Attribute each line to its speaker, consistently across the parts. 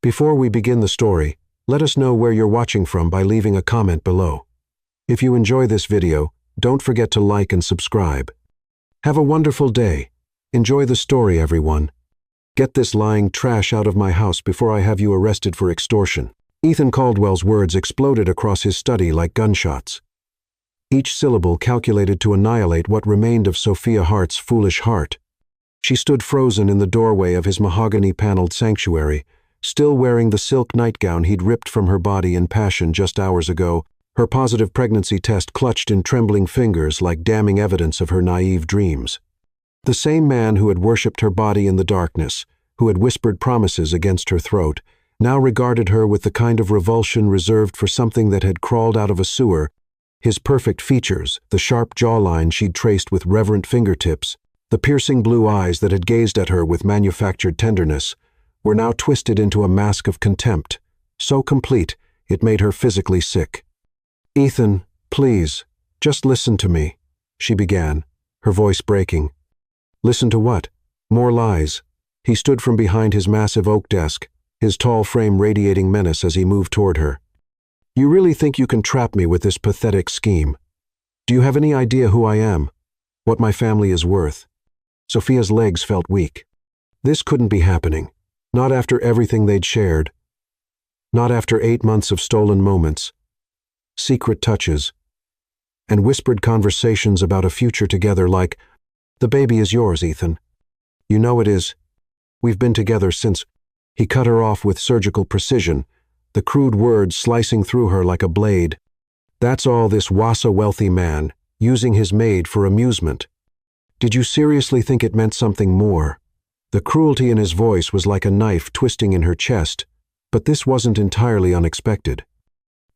Speaker 1: Before we begin the story, let us know where you're watching from by leaving a comment below. If you enjoy this video, don't forget to like and subscribe. Have a wonderful day. Enjoy the story, everyone. Get this lying trash out of my house before I have you arrested for extortion. Ethan Caldwell's words exploded across his study like gunshots. Each syllable calculated to annihilate what remained of Sophia Hart's foolish heart. She stood frozen in the doorway of his mahogany-paneled sanctuary, still wearing the silk nightgown he'd ripped from her body in passion just hours ago, her positive pregnancy test clutched in trembling fingers like damning evidence of her naive dreams. The same man who had worshipped her body in the darkness, who had whispered promises against her throat, now regarded her with the kind of revulsion reserved for something that had crawled out of a sewer. His perfect features, the sharp jawline she'd traced with reverent fingertips, the piercing blue eyes that had gazed at her with manufactured tenderness, were now twisted into a mask of contempt, so complete it made her physically sick. "Ethan, please, just listen to me," she began, her voice breaking. Listen to what? More lies. He stood from behind his massive oak desk, his tall frame radiating menace as he moved toward her. "You really think you can trap me with this pathetic scheme? Do you have any idea who I am? What my family is worth?" Sophia's legs felt weak. This couldn't be happening. Not after everything they'd shared. Not after 8 months of stolen moments, secret touches, and whispered conversations about a future together like, "The baby is yours, Ethan. You know it is. We've been together since—" He cut her off with surgical precision, the crude words slicing through her like a blade. "That's all this Wassa-wealthy man, using his maid for amusement. Did you seriously think it meant something more?" The cruelty in his voice was like a knife twisting in her chest, but this wasn't entirely unexpected.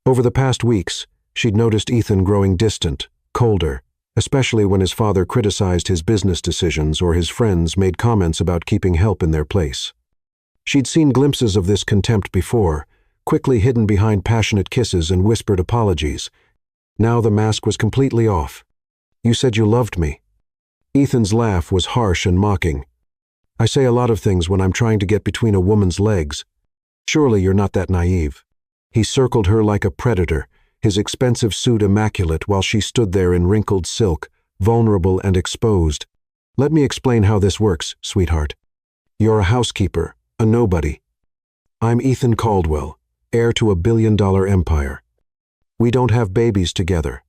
Speaker 1: Over the past weeks, she'd noticed Ethan growing distant, colder, especially when his father criticized his business decisions or his friends made comments about keeping help in their place. She'd seen glimpses of this contempt before, quickly hidden behind passionate kisses and whispered apologies. Now the mask was completely off. "You said you loved me." Ethan's laugh was harsh and mocking. "I say a lot of things when I'm trying to get between a woman's legs. Surely you're not that naive." He circled her like a predator, his expensive suit immaculate while she stood there in wrinkled silk, vulnerable and exposed. "Let me explain how this works, sweetheart. You're a housekeeper, a nobody. I'm Ethan Caldwell, heir to a billion-dollar empire. We don't have babies together.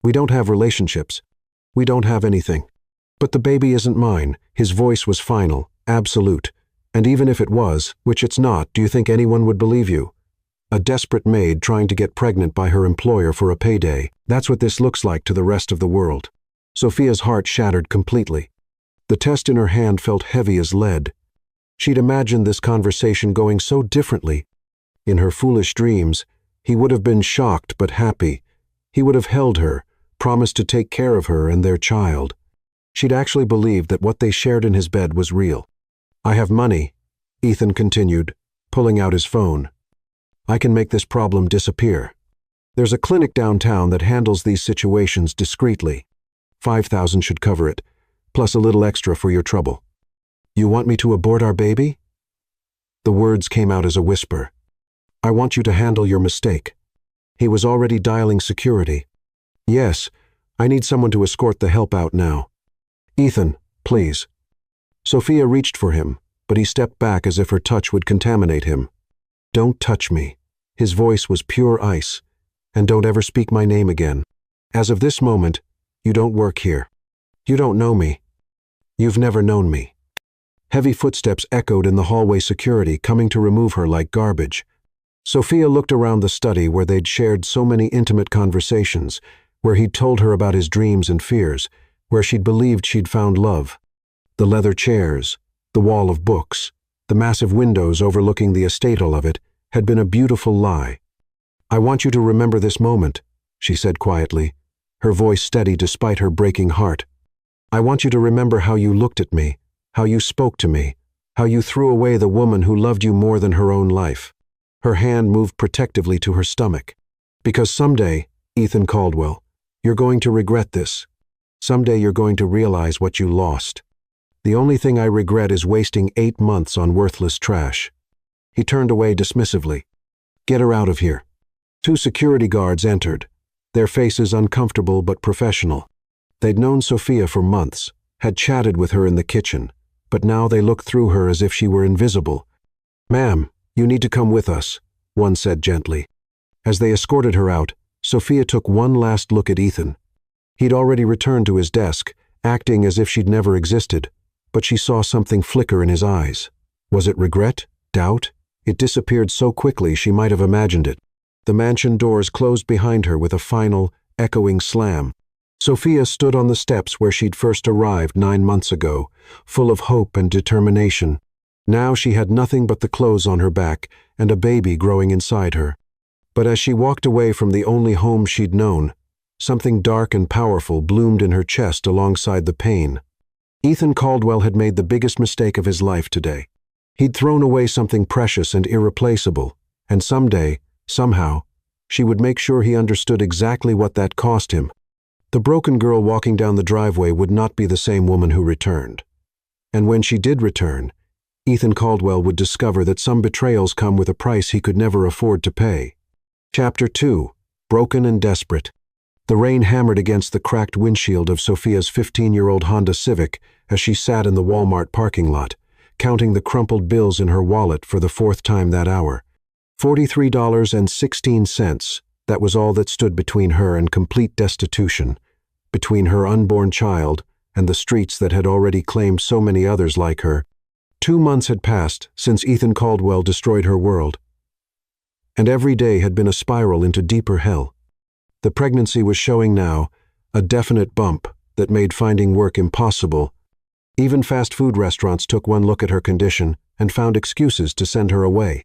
Speaker 1: We don't have relationships. We don't have anything. But the baby isn't mine." His voice was final, absolute. "And even if it was, which it's not, do you think anyone would believe you? A desperate maid trying to get pregnant by her employer for a payday. That's what this looks like to the rest of the world." Sophia's heart shattered completely. The test in her hand felt heavy as lead. She'd imagined this conversation going so differently. In her foolish dreams, he would have been shocked but happy. He would have held her, promised to take care of her and their child. She'd actually believed that what they shared in his bed was real. "I have money," Ethan continued, pulling out his phone. "I can make this problem disappear. There's a clinic downtown that handles these situations discreetly. 5,000 should cover it, plus a little extra for your trouble." "You want me to abort our baby?" The words came out as a whisper. "I want you to handle your mistake." He was already dialing security. "Yes, I need someone to escort the help out now." "Ethan, please." Sophia reached for him, but he stepped back as if her touch would contaminate him. "Don't touch me." His voice was pure ice. "And don't ever speak my name again. As of this moment, you don't work here. You don't know me. You've never known me." Heavy footsteps echoed in the hallway security, coming to remove her like garbage. Sophia looked around the study where they'd shared so many intimate conversations, where he'd told her about his dreams and fears, where she'd believed she'd found love. The leather chairs, the wall of books, the massive windows overlooking the estate, all of it, had been a beautiful lie. "I want you to remember this moment," she said quietly, her voice steady despite her breaking heart. "I want you to remember how you looked at me, how you spoke to me, how you threw away the woman who loved you more than her own life." Her hand moved protectively to her stomach. "Because someday, Ethan Caldwell, you're going to regret this. Someday you're going to realize what you lost. The only thing I regret is wasting 8 months on worthless trash." He turned away dismissively. "Get her out of here." Two security guards entered, their faces uncomfortable but professional. They'd known Sophia for months, had chatted with her in the kitchen, but now they looked through her as if she were invisible. "Ma'am, you need to come with us," one said gently. As they escorted her out, Sophia took one last look at Ethan. He'd already returned to his desk, acting as if she'd never existed, but she saw something flicker in his eyes. Was it regret? Doubt? It disappeared so quickly she might have imagined it. The mansion doors closed behind her with a final, echoing slam. Sophia stood on the steps where she'd first arrived 9 months ago, full of hope and determination. Now she had nothing but the clothes on her back and a baby growing inside her. But as she walked away from the only home she'd known, something dark and powerful bloomed in her chest alongside the pain. Ethan Caldwell had made the biggest mistake of his life today. He'd thrown away something precious and irreplaceable, and someday, somehow, she would make sure he understood exactly what that cost him. The broken girl walking down the driveway would not be the same woman who returned. And when she did return, Ethan Caldwell would discover that some betrayals come with a price he could never afford to pay. Chapter 2. Broken and Desperate. The rain hammered against the cracked windshield of Sophia's 15-year-old Honda Civic as she sat in the Walmart parking lot, counting the crumpled bills in her wallet for the 4th time that hour. $43.16, that was all that stood between her and complete destitution, between her unborn child and the streets that had already claimed so many others like her. 2 months had passed since Ethan Caldwell destroyed her world, and every day had been a spiral into deeper hell. The pregnancy was showing now, a definite bump that made finding work impossible. Even fast food restaurants took one look at her condition and found excuses to send her away.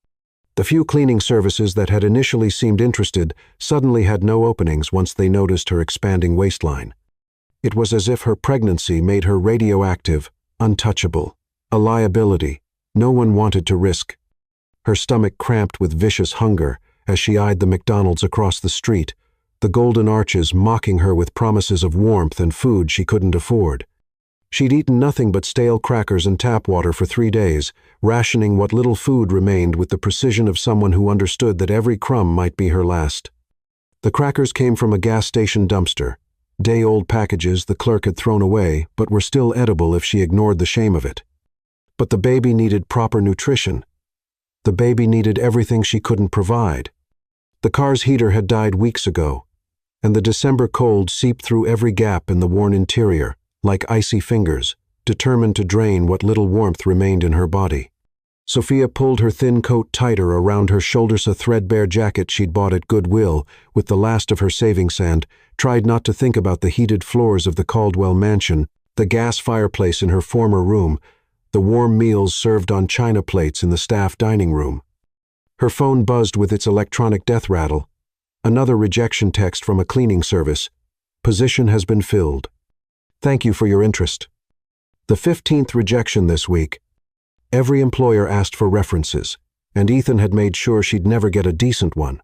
Speaker 1: The few cleaning services that had initially seemed interested suddenly had no openings once they noticed her expanding waistline. It was as if her pregnancy made her radioactive, untouchable, a liability no one wanted to risk. Her stomach cramped with vicious hunger as she eyed the McDonald's across the street, the golden arches mocking her with promises of warmth and food she couldn't afford. She'd eaten nothing but stale crackers and tap water for 3 days, rationing what little food remained with the precision of someone who understood that every crumb might be her last. The crackers came from a gas station dumpster, day-old packages the clerk had thrown away but were still edible if she ignored the shame of it. But the baby needed proper nutrition. The baby needed everything she couldn't provide. The car's heater had died weeks ago, and the December cold seeped through every gap in the worn interior, like icy fingers, determined to drain what little warmth remained in her body. Sophia pulled her thin coat tighter around her shoulders, a threadbare jacket she'd bought at Goodwill with the last of her savings, and tried not to think about the heated floors of the Caldwell mansion, the gas fireplace in her former room, the warm meals served on china plates in the staff dining room. Her phone buzzed with its electronic death rattle. Another rejection text from a cleaning service. Position has been filled. Thank you for your interest. The 15th rejection this week. Every employer asked for references, and Ethan had made sure she'd never get a decent one.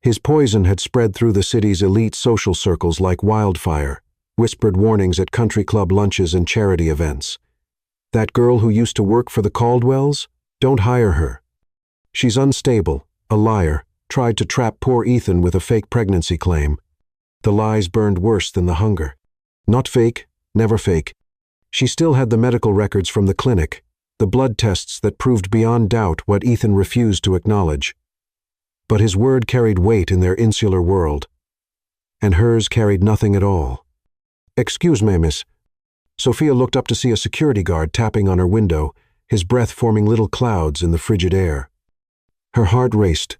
Speaker 1: His poison had spread through the city's elite social circles like wildfire, whispered warnings at country club lunches and charity events. That girl who used to work for the Caldwells? Don't hire her. She's unstable, a liar, tried to trap poor Ethan with a fake pregnancy claim. The lies burned worse than the hunger. Not fake, never fake. She still had the medical records from the clinic, the blood tests that proved beyond doubt what Ethan refused to acknowledge. But his word carried weight in their insular world, and hers carried nothing at all. "Excuse me, miss." Sophia looked up to see a security guard tapping on her window, his breath forming little clouds in the frigid air. Her heart raced.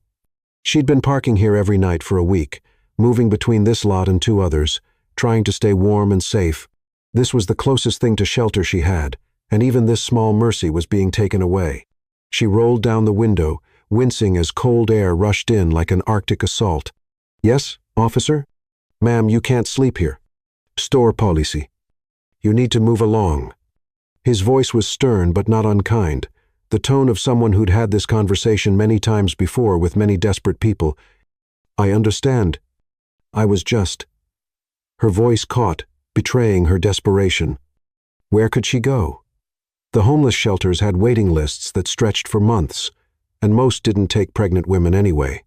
Speaker 1: She'd been parking here every night for a week, moving between this lot and 2 others, trying to stay warm and safe. This was the closest thing to shelter she had, and even this small mercy was being taken away. She rolled down the window, wincing as cold air rushed in like an Arctic assault. "Yes, officer?" "Ma'am, you can't sleep here. Store policy. You need to move along." His voice was stern but not unkind, the tone of someone who'd had this conversation many times before with many desperate people. "I understand. I was just..." Her voice caught, betraying her desperation. Where could she go? The homeless shelters had waiting lists that stretched for months. and most didn't take pregnant women anyway.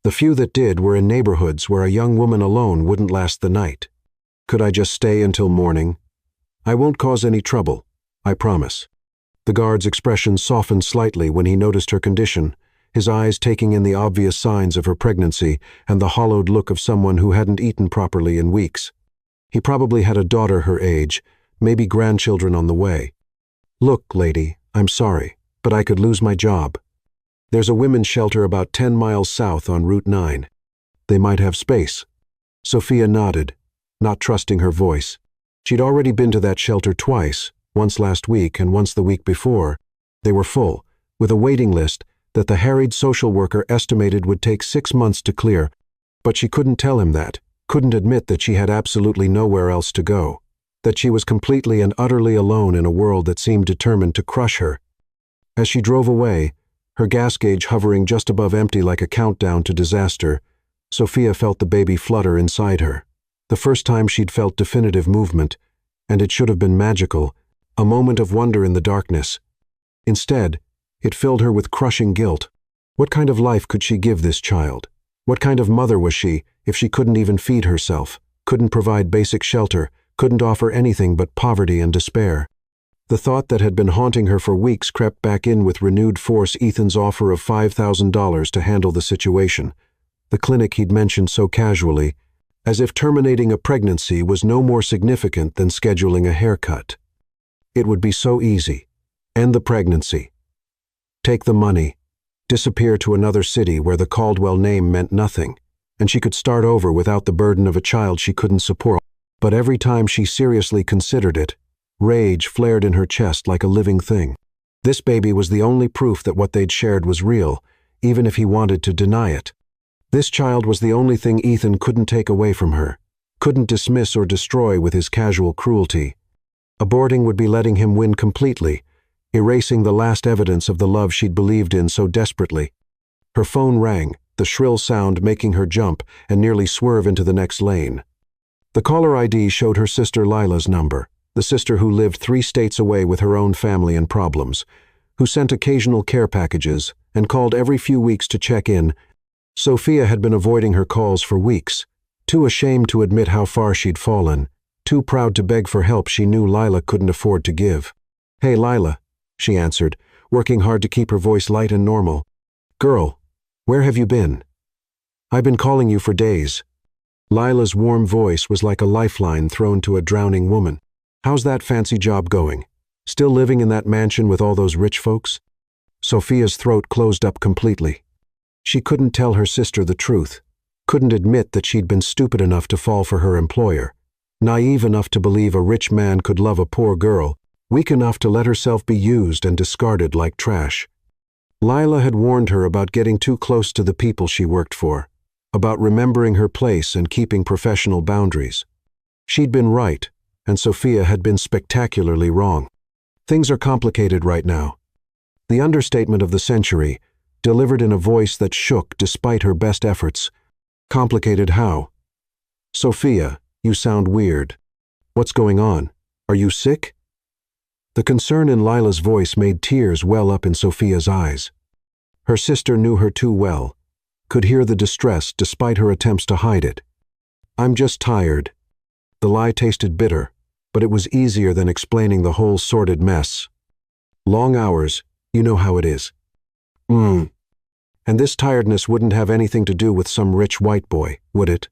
Speaker 1: The few that did were in neighborhoods where a young woman alone wouldn't last the night. Could I just stay until morning? I won't cause any trouble, I promise. The guard's expression softened slightly when he noticed her condition, his eyes taking in the obvious signs of her pregnancy and the hollowed look of someone who hadn't eaten properly in weeks. He probably had a daughter her age, maybe grandchildren on the way. Look, lady, I'm sorry, but I could lose my job. There's a women's shelter about 10 miles south on Route 9. They might have space. Sophia nodded, not trusting her voice. She'd already been to that shelter twice, once last week and once the week before. They were full, with a waiting list that the harried social worker estimated would take 6 months to clear, but she couldn't tell him that, couldn't admit that she had absolutely nowhere else to go, that she was completely and utterly alone in a world that seemed determined to crush her. As she drove away, her gas gauge hovering just above empty like a countdown to disaster, Sophia felt the baby flutter inside her. The first time she'd felt definitive movement, and it should have been magical, a moment of wonder in the darkness. Instead, it filled her with crushing guilt. What kind of life could she give this child? What kind of mother was she if she couldn't even feed herself, couldn't provide basic shelter, couldn't offer anything but poverty and despair? The thought that had been haunting her for weeks crept back in with renewed force. Ethan's offer of $5,000 to handle the situation, the clinic he'd mentioned so casually, as if terminating a pregnancy was no more significant than scheduling a haircut. It would be so easy. End the pregnancy. Take the money. Disappear to another city where the Caldwell name meant nothing, and she could start over without the burden of a child she couldn't support. But every time she seriously considered it, rage flared in her chest like a living thing. This baby was the only proof that what they'd shared was real, even if he wanted to deny it. This child was the only thing Ethan couldn't take away from her, couldn't dismiss or destroy with his casual cruelty. Aborting would be letting him win completely, erasing the last evidence of the love she'd believed in so desperately. Her phone rang, the shrill sound making her jump and nearly swerve into the next lane. The caller ID showed her sister Lila's number, the sister who lived 3 states away with her own family and problems, who sent occasional care packages and called every few weeks to check in. Sophia had been avoiding her calls for weeks, too ashamed to admit how far she'd fallen, too proud to beg for help she knew Lila couldn't afford to give. "Hey, Lila," she answered, working hard to keep her voice light and normal. "Girl, where have you been? I've been calling you for days." Lila's warm voice was like a lifeline thrown to a drowning woman. "How's that fancy job going? Still living in that mansion with all those rich folks?" Sophia's throat closed up completely. She couldn't tell her sister the truth, couldn't admit that she'd been stupid enough to fall for her employer, naive enough to believe a rich man could love a poor girl, weak enough to let herself be used and discarded like trash. Lila had warned her about getting too close to the people she worked for, about remembering her place and keeping professional boundaries. She'd been right, and Sophia had been spectacularly wrong. Things are complicated right now. The understatement of the century, delivered in a voice that shook despite her best efforts. Complicated how? "Sophia, you sound weird. What's going on? Are you sick?" The concern in Lila's voice made tears well up in Sophia's eyes. Her sister knew her too well, could hear the distress despite her attempts to hide it. "I'm just tired." The lie tasted bitter, but it was easier than explaining the whole sordid mess. "Long hours, you know how it is." And this tiredness wouldn't have anything to do with some rich white boy, would it?"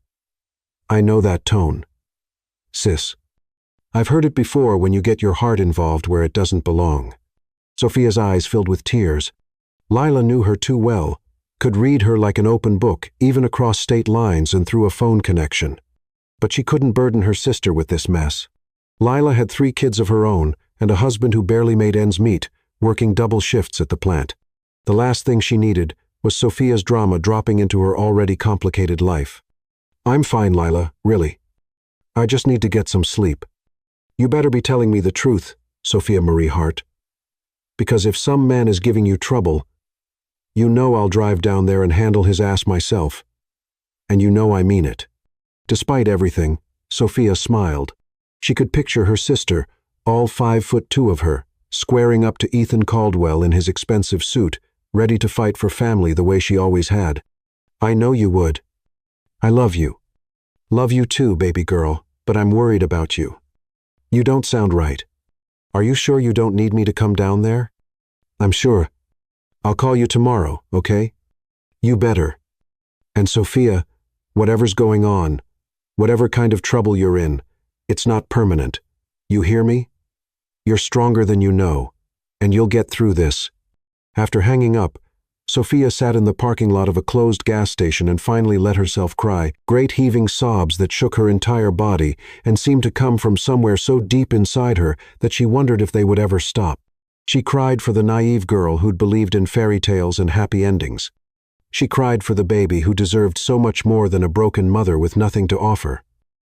Speaker 1: "I know that tone. Sis. I've heard it before when you get your heart involved where it doesn't belong." Sophia's eyes filled with tears. Lila knew her too well, could read her like an open book, even across state lines and through a phone connection. But she couldn't burden her sister with this mess. Lila had 3 kids of her own and a husband who barely made ends meet, working double shifts at the plant. The last thing she needed was Sophia's drama dropping into her already complicated life. "I'm fine, Lila, really. I just need to get some sleep." "You better be telling me the truth, Sophia Marie Hart. Because if some man is giving you trouble, you know I'll drive down there and handle his ass myself. And you know I mean it." Despite everything, Sophia smiled. She could picture her sister, all 5'2" of her, squaring up to Ethan Caldwell in his expensive suit, ready to fight for family the way she always had. I know you would. I love you. Love you too, baby girl, but I'm worried about you. You don't sound right. Are you sure you don't need me to come down there? I'm sure. I'll call you tomorrow, okay? You better. And Sophia, whatever's going on, whatever kind of trouble you're in, it's not permanent. You hear me? You're stronger than you know, and you'll get through this. After hanging up, Sophia sat in the parking lot of a closed gas station and finally let herself cry, great heaving sobs that shook her entire body and seemed to come from somewhere so deep inside her that she wondered if they would ever stop. She cried for the naive girl who'd believed in fairy tales and happy endings. She cried for the baby who deserved so much more than a broken mother with nothing to offer.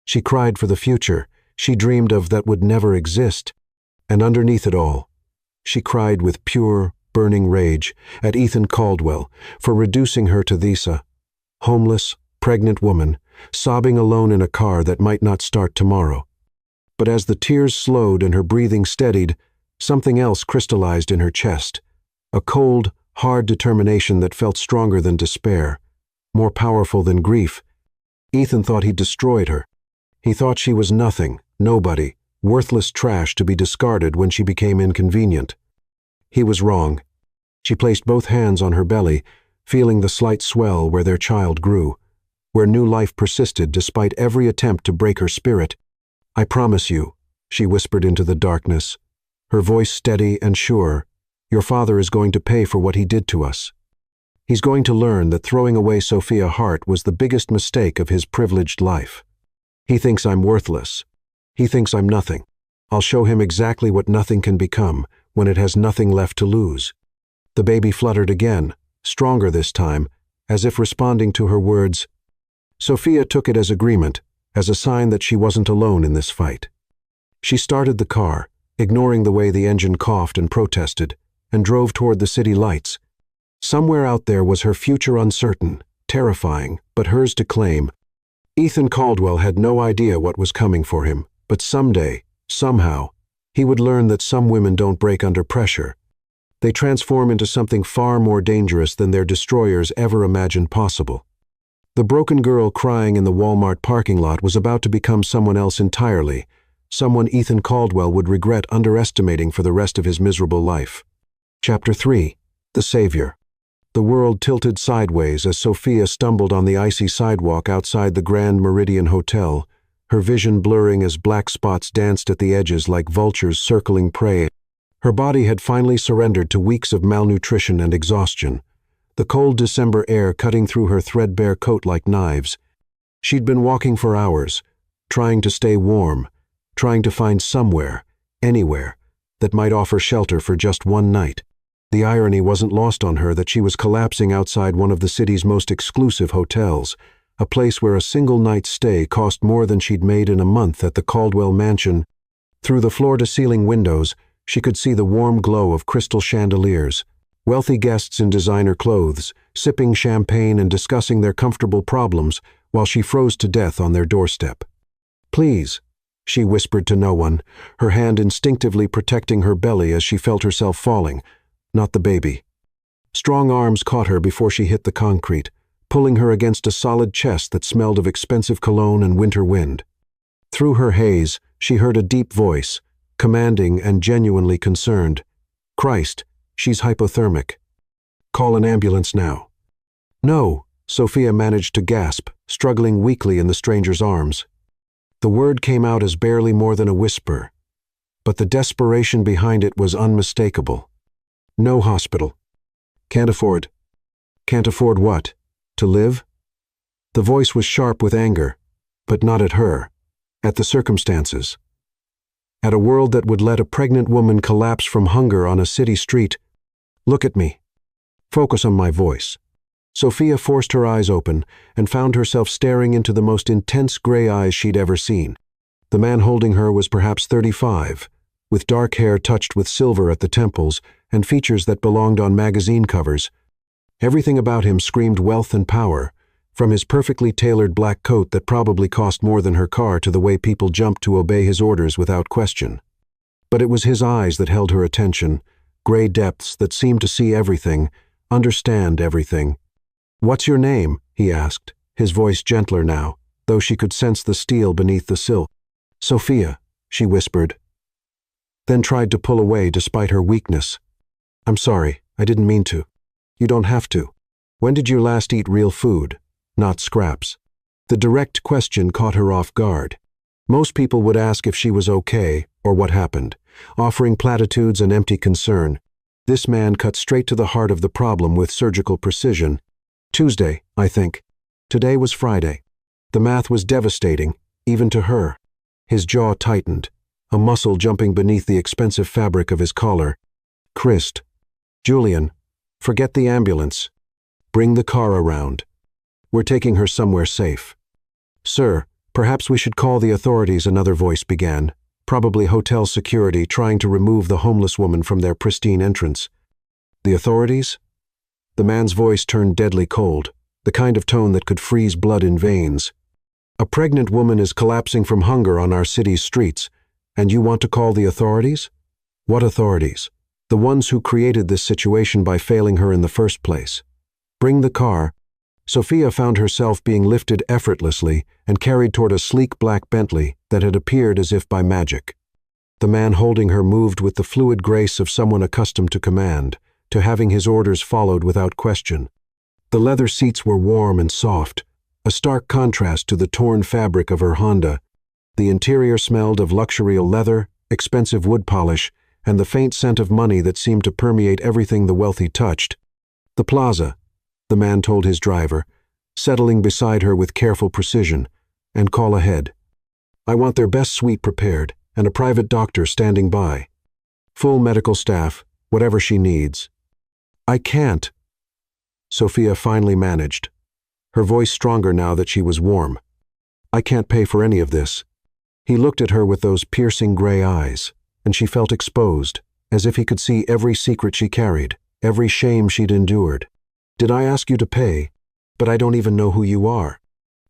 Speaker 1: She cried for the future she dreamed of that would never exist. And underneath it all, she cried with pure, burning rage at Ethan Caldwell for reducing her to this, homeless, pregnant woman, sobbing alone in a car that might not start tomorrow. But as the tears slowed and her breathing steadied, something else crystallized in her chest, a cold, hard determination that felt stronger than despair, more powerful than grief. Ethan thought he'd destroyed her. He thought she was nothing, nobody, worthless trash to be discarded when she became inconvenient. He was wrong. She placed both hands on her belly, feeling the slight swell where their child grew, where new life persisted despite every attempt to break her spirit. I promise you, she whispered into the darkness, her voice steady and sure, your father is going to pay for what he did to us. He's going to learn that throwing away Sophia Hart was the biggest mistake of his privileged life. He thinks I'm worthless. He thinks I'm nothing. I'll show him exactly what nothing can become when it has nothing left to lose. The baby fluttered again, stronger this time, as if responding to her words. Sophia took it as agreement, as a sign that she wasn't alone in this fight. She started the car, ignoring the way the engine coughed and protested, and drove toward the city lights. Somewhere out there was her future uncertain, terrifying, but hers to claim. Ethan Caldwell had no idea what was coming for him, but someday, somehow, he would learn that some women don't break under pressure. They transform into something far more dangerous than their destroyers ever imagined possible. The broken girl crying in the Walmart parking lot was about to become someone else entirely, someone Ethan Caldwell would regret underestimating for the rest of his miserable life. Chapter 3. The Savior. The world tilted sideways as Sophia stumbled on the icy sidewalk outside the Grand Meridian Hotel, her vision blurring as black spots danced at the edges like vultures circling prey. Her body had finally surrendered to weeks of malnutrition and exhaustion, the cold December air cutting through her threadbare coat like knives. She'd been walking for hours, trying to stay warm, trying to find somewhere, anywhere, that might offer shelter for just one night. The irony wasn't lost on her that she was collapsing outside one of the city's most exclusive hotels, a place where a single night's stay cost more than she'd made in a month at the Caldwell mansion. Through the floor-to-ceiling windows, she could see the warm glow of crystal chandeliers, wealthy guests in designer clothes, sipping champagne and discussing their comfortable problems while she froze to death on their doorstep. Please, she whispered to no one, her hand instinctively protecting her belly as she felt herself falling, not the baby. Strong arms caught her before she hit the concrete, pulling her against a solid chest that smelled of expensive cologne and winter wind. Through her haze, she heard a deep voice, commanding and genuinely concerned. Christ, she's hypothermic. Call an ambulance now. No, Sophia managed to gasp, struggling weakly in the stranger's arms. The word came out as barely more than a whisper, but the desperation behind it was unmistakable. No hospital. Can't afford. Can't afford what? To live? The voice was sharp with anger, but not at her, at the circumstances. At a world that would let a pregnant woman collapse from hunger on a city street. Look at me. Focus on my voice. Sophia forced her eyes open and found herself staring into the most intense gray eyes she'd ever seen. The man holding her was perhaps 35, with dark hair touched with silver at the temples and features that belonged on magazine covers. Everything about him screamed wealth and power, from his perfectly tailored black coat that probably cost more than her car to the way people jumped to obey his orders without question. But it was his eyes that held her attention, gray depths that seemed to see everything, understand everything. "What's your name?" he asked, his voice gentler now, though she could sense the steel beneath the silk. "Sophia," she whispered, then tried to pull away despite her weakness. "I'm sorry, I didn't mean to." "You don't have to. When did you last eat real food, not scraps?" The direct question caught her off guard. Most people would ask if she was okay or what happened, offering platitudes and empty concern. This man cut straight to the heart of the problem with surgical precision. "Tuesday, I think. Today was Friday." The math was devastating, even to her. His jaw tightened, a muscle jumping beneath the expensive fabric of his collar. "Christ. Julian, forget the ambulance. Bring the car around. We're taking her somewhere safe." "Sir, perhaps we should call the authorities," another voice began, probably hotel security trying to remove the homeless woman from their pristine entrance. "The authorities?" The man's voice turned deadly cold, the kind of tone that could freeze blood in veins. "A pregnant woman is collapsing from hunger on our city's streets, and you want to call the authorities?" "What authorities?" "The ones who created this situation by failing her in the first place. Bring the car." Sophia found herself being lifted effortlessly and carried toward a sleek black Bentley that had appeared as if by magic. The man holding her moved with the fluid grace of someone accustomed to command, to having his orders followed without question. The leather seats were warm and soft, a stark contrast to the torn fabric of her Honda. The interior smelled of luxury leather, expensive wood polish, and the faint scent of money that seemed to permeate everything the wealthy touched. "The plaza," the man told his driver, settling beside her with careful precision, "and call ahead. I want their best suite prepared, and a private doctor standing by. Full medical staff, whatever she needs." "I can't," Sophia finally managed, her voice stronger now that she was warm. "I can't pay for any of this." He looked at her with those piercing gray eyes, and she felt exposed, as if he could see every secret she carried, every shame she'd endured. "Did I ask you to pay? But I don't even know who you are."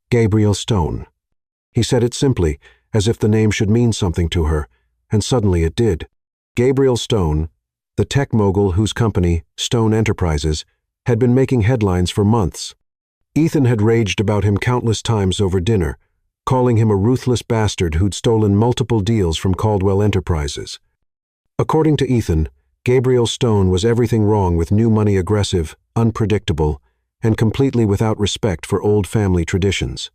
Speaker 1: "Gabriel Stone." He said it simply, as if the name should mean something to her, and suddenly it did. Gabriel Stone, the tech mogul whose company, Stone Enterprises, had been making headlines for months. Ethan had raged about him countless times over dinner, calling him a ruthless bastard who'd stolen multiple deals from Caldwell Enterprises. According to Ethan, Gabriel Stone was everything wrong with new money, aggressive, unpredictable, and completely without respect for old family traditions.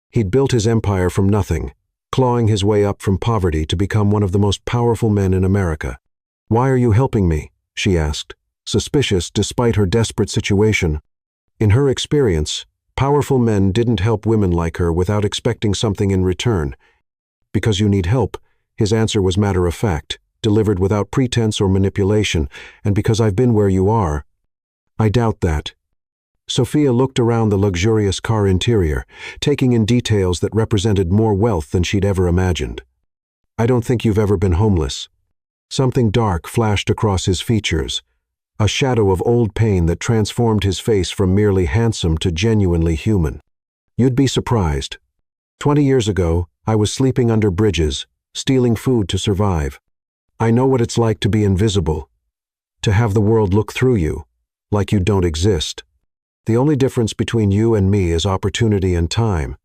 Speaker 1: He'd built his empire from nothing, clawing his way up from poverty to become one of the most powerful men in America. "Why are you helping me?" she asked, suspicious despite her desperate situation. In her experience, powerful men didn't help women like her without expecting something in return. "Because you need help," his answer was matter-of-fact, delivered without pretense or manipulation, "and because I've been where you are." "I doubt that." Sophia looked around the luxurious car interior, taking in details that represented more wealth than she'd ever imagined. "I don't think you've ever been homeless." Something dark flashed across his features, a shadow of old pain that transformed his face from merely handsome to genuinely human. "You'd be surprised. 20 years ago, I was sleeping under bridges, stealing food to survive. I know what it's like to be invisible, to have the world look through you, like you don't exist. The only difference between you and me is opportunity and time."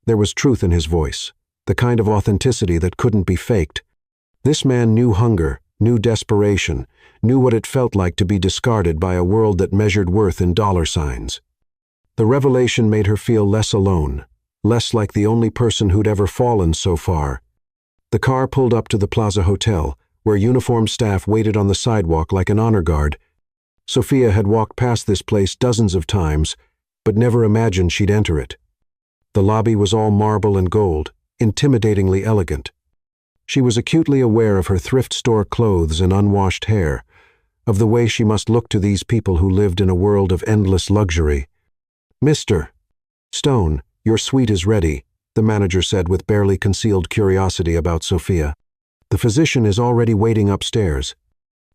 Speaker 1: There was truth in his voice, the kind of authenticity that couldn't be faked. This man knew hunger, knew desperation, knew what it felt like to be discarded by a world that measured worth in dollar signs. The revelation made her feel less alone, less like the only person who'd ever fallen so far. The car pulled up to the Plaza Hotel, where uniformed staff waited on the sidewalk like an honor guard. Sophia had walked past this place dozens of times, but never imagined she'd enter it. The lobby was all marble and gold, intimidatingly elegant. She was acutely aware of her thrift store clothes and unwashed hair, of the way she must look to these people who lived in a world of endless luxury. "Mr. Stone, your suite is ready," the manager said with barely concealed curiosity about Sophia. "The physician is already waiting upstairs."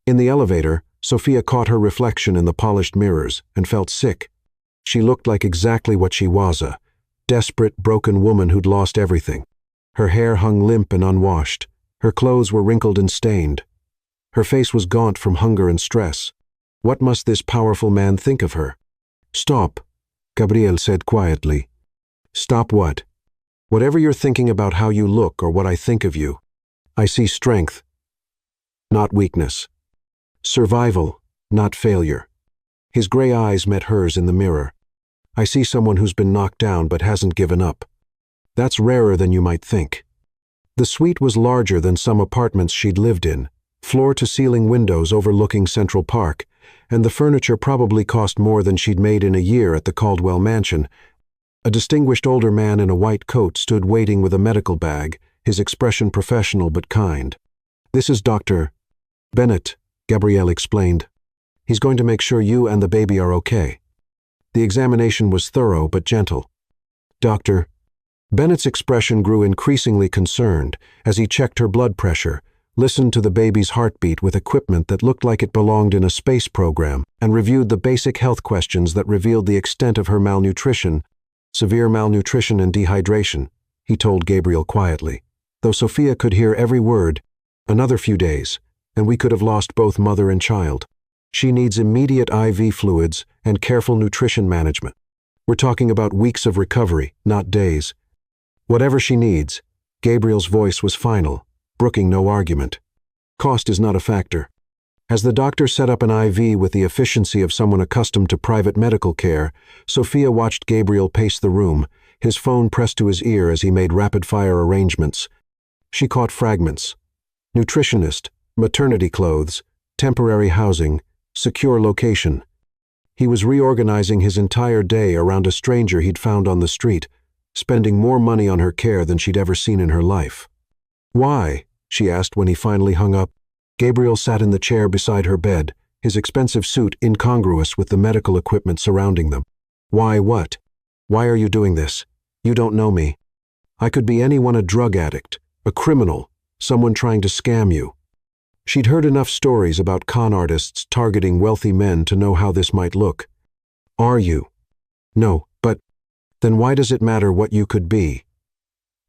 Speaker 1: In the elevator, Sophia caught her reflection in the polished mirrors and felt sick. She looked like exactly what she was, a desperate, broken woman who'd lost everything. Her hair hung limp and unwashed. Her clothes were wrinkled and stained. Her face was gaunt from hunger and stress. What must this powerful man think of her? Stop, Gabriel said quietly. Stop what? Whatever you're thinking about how you look or what I think of you. I see strength, not weakness. Survival, not failure. His gray eyes met hers in the mirror. I see someone who's been knocked down but hasn't given up. That's rarer than you might think. The suite was larger than some apartments she'd lived in, floor-to-ceiling windows overlooking Central Park, and the furniture probably cost more than she'd made in a year at the Caldwell mansion. A distinguished older man in a white coat stood waiting with a medical bag, his expression professional but kind. This is Dr. Bennett, Gabrielle explained. He's going to make sure you and the baby are okay. The examination was thorough but gentle. Dr. Bennett's expression grew increasingly concerned as he checked her blood pressure, listened to the baby's heartbeat with equipment that looked like it belonged in a space program, and reviewed the basic health questions that revealed the extent of her malnutrition. Severe malnutrition and dehydration, he told Gabriel quietly. Though Sophia could hear every word, another few days, and we could have lost both mother and child. She needs immediate IV fluids and careful nutrition management. We're talking about weeks of recovery, not days. Whatever she needs, Gabriel's voice was final, brooking no argument. Cost is not a factor. As the doctor set up an IV with the efficiency of someone accustomed to private medical care, Sophia watched Gabriel pace the room, his phone pressed to his ear as he made rapid-fire arrangements. She caught fragments. Nutritionist, maternity clothes, temporary housing, secure location. He was reorganizing his entire day around a stranger he'd found on the street, spending more money on her care than she'd ever seen in her life. Why? She asked when he finally hung up. Gabriel sat in the chair beside her bed, his expensive suit incongruous with the medical equipment surrounding them. Why what? Why are you doing this? You don't know me. I could be anyone, a drug addict, a criminal, someone trying to scam you. She'd heard enough stories about con artists targeting wealthy men to know how this might look. Are you? No, but then why does it matter what you could be?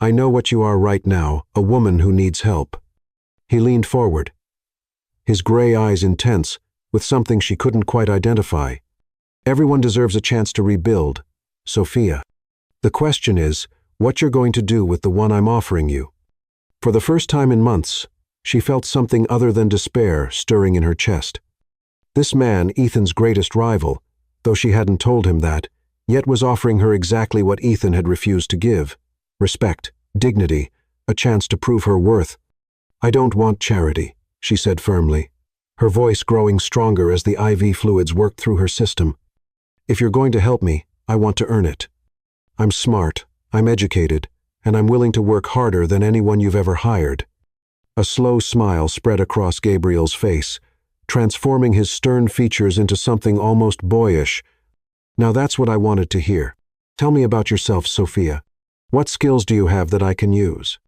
Speaker 1: I know what you are right now, a woman who needs help. He leaned forward, his gray eyes intense, with something she couldn't quite identify. Everyone deserves a chance to rebuild, Sophia. The question is, what you're going to do with the one I'm offering you. For the first time in months, she felt something other than despair stirring in her chest. This man, Ethan's greatest rival, though she hadn't told him that, yet was offering her exactly what Ethan had refused to give: respect, dignity, a chance to prove her worth. I don't want charity, she said firmly, her voice growing stronger as the IV fluids worked through her system. If you're going to help me, I want to earn it. I'm smart, I'm educated, and I'm willing to work harder than anyone you've ever hired. A slow smile spread across Gabriel's face, transforming his stern features into something almost boyish. Now that's what I wanted to hear. Tell me about yourself, Sophia. What skills do you have that I can use?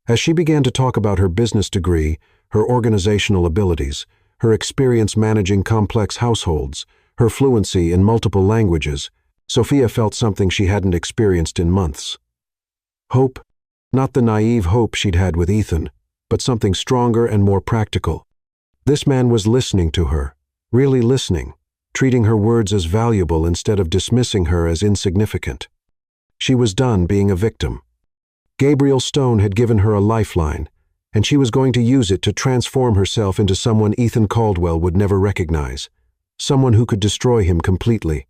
Speaker 1: As she began to talk about her business degree, her organizational abilities, her experience managing complex households, her fluency in multiple languages, Sophia felt something she hadn't experienced in months. Hope, not the naive hope she'd had with Ethan, but something stronger and more practical. This man was listening to her, really listening, treating her words as valuable instead of dismissing her as insignificant. She was done being a victim. Gabriel Stone had given her a lifeline, and she was going to use it to transform herself into someone Ethan Caldwell would never recognize, someone who could destroy him completely.